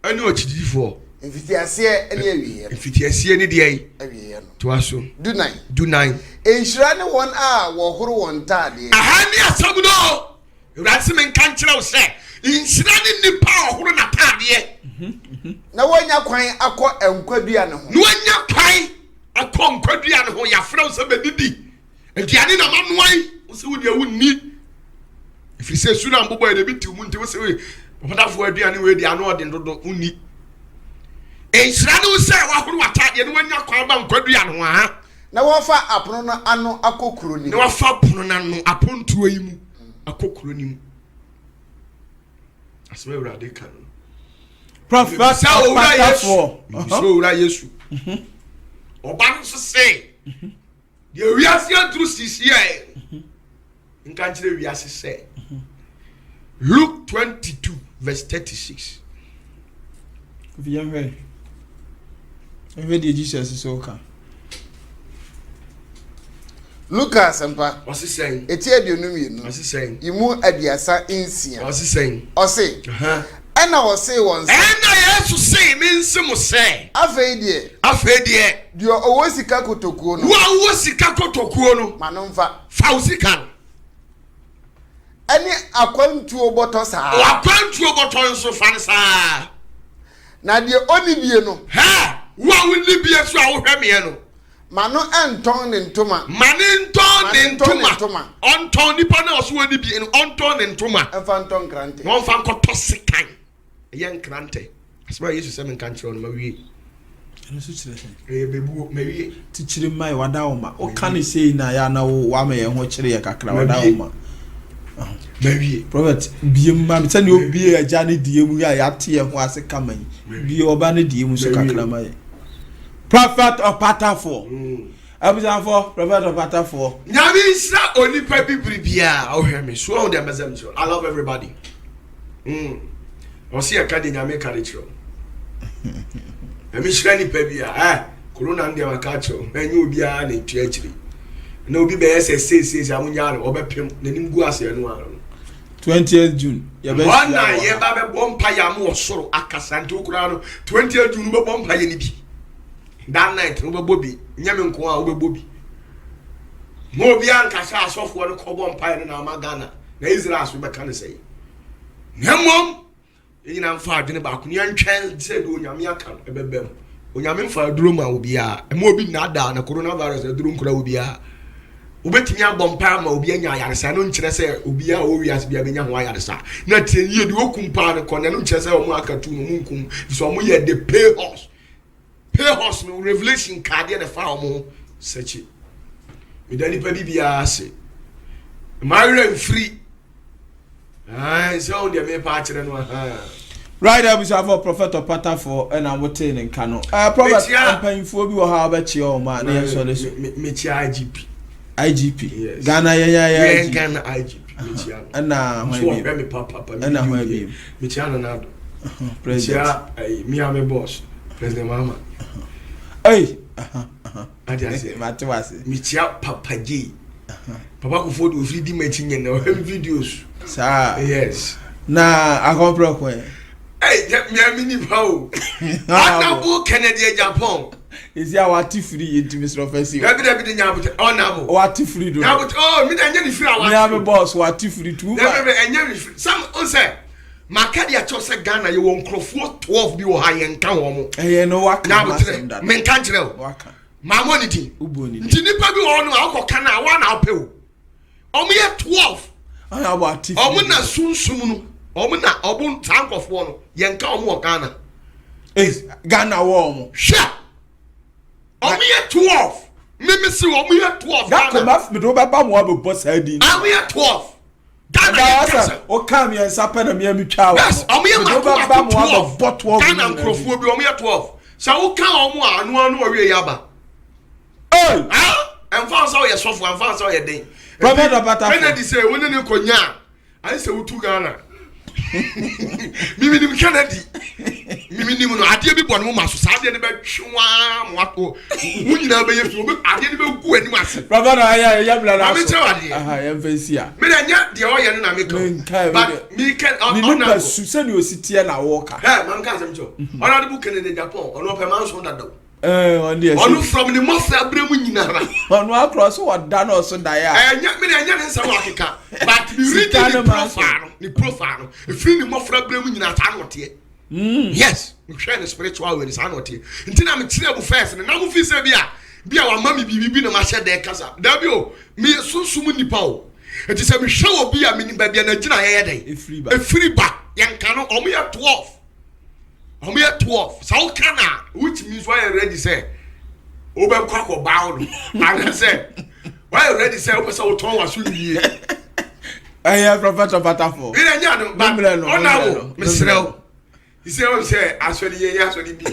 ani ochidifo mfitiase ani awie mfitiase ni de awie no to aso do nine enhyira ne won a wo horo won tade ni asam no Ewurade se men kan kire wo se enhyira ni nipa horo na tade na wonya kwan akọ enkwadua ne ho na wonya kwan akọ enkwadua ne ho ya frɛ se bedidi aduane na manoai wo se wo de wunni if you say suna mbobo e de biti umunti wo se we popatafo aduane we de ano ode ndodo unni enhyira ne wo se wa horo watade ne wonya kwan ba nkwadua ne ho na wo fa apono no ano akokuro ni na wo fa apono na no apontuo yi mu akokuro ni mu asme Ewurade kan prophet sa owura Yesu oba no so say de wiase atru sisi e nka kire wiase say Luke 22 verse 36. Viens de Jesus is okay. Lucas empa. What's he saying? Eti aduonu mienu. What's he saying? Imu aduasa insia. What's he saying? Ose. Ena ose won say. Ena Yesu say minsi mo say. Afei die. Dio owo sika kotokuo no. Wa wo sika kotokuo no. Manomfa. Fa wo sika. Ani akwantuo boto saa. Akwantuo boto nso fa ne saa. Na die onibie no. Ha! Wa wo libie so a wo hweme no. Mano enton ne ntoma. Manenton ne ntoma. Onton nipa na oso wani bi no onton ne ntoma. Enfa nton krante. Won fa nkoto sekan. Yen krante. Asma Yesu se men kan kire no mawie. Eno so kire sen. Bebu mawie. Ti kire mai wada oma. O kan sei na ya na wo wa me ye ho kire ye kakra wada oma. Mawie. Prophet biem ma me tane obi aja ne die mu ya te ye ho ase kaman. Bi oba ne die mu so kakra mai. Prophet of Patafo. Abuja for Prophet of Patafo. Nyami isra onipa bibiribia. Oh hear me. So on the amazem. I love everybody. O see akade nyame karichro. Emi shira ni pebia. Corona ndi makacho. Enye obi a na etu akiri. Na obi be say amunya no obepem nanim gu ase no aro. 20th June. Ye be na ye ba be bompa ya mo osoro akasante okura no 20th June be bompa ye ni bi. That night no be bobi nyame nko a wo be bobi. Mo obi an kasa asofo no ko bompa ye na Magana na Israel so be kan say. Nyamom ina mfa adwene ba ko ne antwen say do nyame aka ebebem. Onyame mfa aduro ma obi a e mo obi na da na coronavirus aduro nkura obi a obetimi agbompa ma obi anya ayaresa no nkire se obi a owi as bia benya ho ayaresa na tie ye de okumpa no ko ne no nkire se o mu akatu no munkum so mo ye de pay us no revelation card the fa mo search me dani pa bibia ase marry free so de me pa kire no right up is for Prophet of Patafo and I'm waiting in Kano. Prophet painful be how about you man na so this me IGP yes. Ghana yeah Ghana IGP me chia na so me papa na ho abi me chia no na do president me am boss president mama hey adiase matewase me chia papa G papa ko fodo ofri di machi nyen na hem videos sir yes na akompro ko hey me amini pao anabu Kennedy Japan is ya wati free into Mr. Offensive David de nyabuti onabo wati free do nyabuti me na nya ni free awati me am boss wati free too David enya ni free some on say makadi a cho say Ghana ye won krofo 12 bi wo ha ye nka wo mo no waka nyabuti me nka kire wo waka mamoni ti uboni nti nipa bi wo no akoka na wa na ope wo omo ye 12 aya wati omo na sunsum no omo na obun tankofo no ye nka omo wo Ghana Ghana wo mo sha omo ye 12 me si omo ye 12 that come af me do ba mo abo boss heading omo ye 12 Ghana o kam ye nsape na me amitwa wa omo ye ba mo abo bot 12 Ghana nkrofo bi omo ye 12 sa wo ka omo anu awie yaba emfa so ye sofo emfa so ye den Prophet of Patafo Kennedy say woni ne konya ai se wutu Ghana mimi nim Kennedy mimi nim no ade bi bɔ no ma so sa ade ne bɛ twa mo ato wo nyina bɛ yesu obi ade ne bɛ gu anim ase Prophet ya bla na so ade ya mfesia me na nya de o ye no na me ko but me can on na su se ni ositie na woka man ka asem cho ona de bu Kennedy Japan ono pe man so dadaw on dey ono from the mouth abremu nyinara ono across what da no so da ya nya me na nya ne nsam akeka but me read the profile if you the mouth abremu nyinara ta no te yes we share the spiritual way is anote ntina me kire bu first na mu fi se bia wa mama bibi na ma hye de kasa da bi o me sunsum nipa o enti se me hwe obi a me ni ba bia na gina ye den efiri ba yanka no omo ye 12 so kana which means why you ready say obe kwakọ ba no and say why you ready say obe say o ton wa so ni Prophet of Patafo me nya no ba onawo mesrew he say o say asori ye asori bi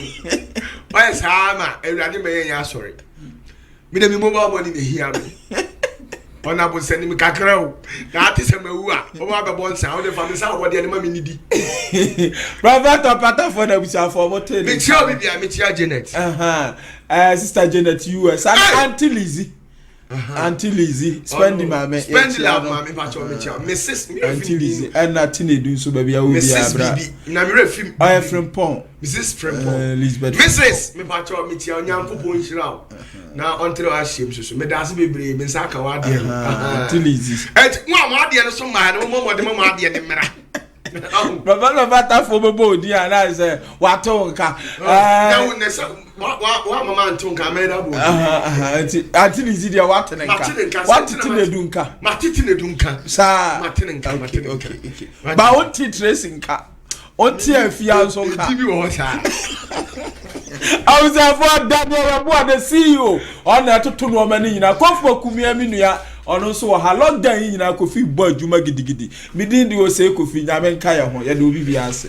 why say ama ewurade me ye asori me dem mobile money na hia me ona bo sani mi kakra o na ati se mawu a o ba be bon san o de fa mi sa wo de ma mi nidi Robert Opata for the busa for motel mi tia bibia mi tia Janet sister Janet US and Auntie Lizzie Auntie Lizzie spend mama spend la mama pa cho me tia Mrs. me Auntie Lizzie and na tine do so baby a wo bia bra na me refim I from Pon Mrs. Frimpong Elizabeth Mrs. me pa cho me tia onyankopon hira na ontre a hiem so me da se bebre me nsa ka wa de Auntie Lizzie mo ade no so ma no mo de mo ade ne mera Baba for bobo di ana say wato nka na won say wa mama ntonka me da bo Auntie Lizzie dia wato nka wato ne du nka matiti ne du nka sa matiti nka okay ba on ti trace nka on ti afia so nka bi wo sa I was for Daniel Abu the CEO on that to no man in a comfort kumia minua ono so ha lockdown yin na kofi bo adwuma gidigidi midin di o say kofi nyamen kaya ho ya de obi bi ase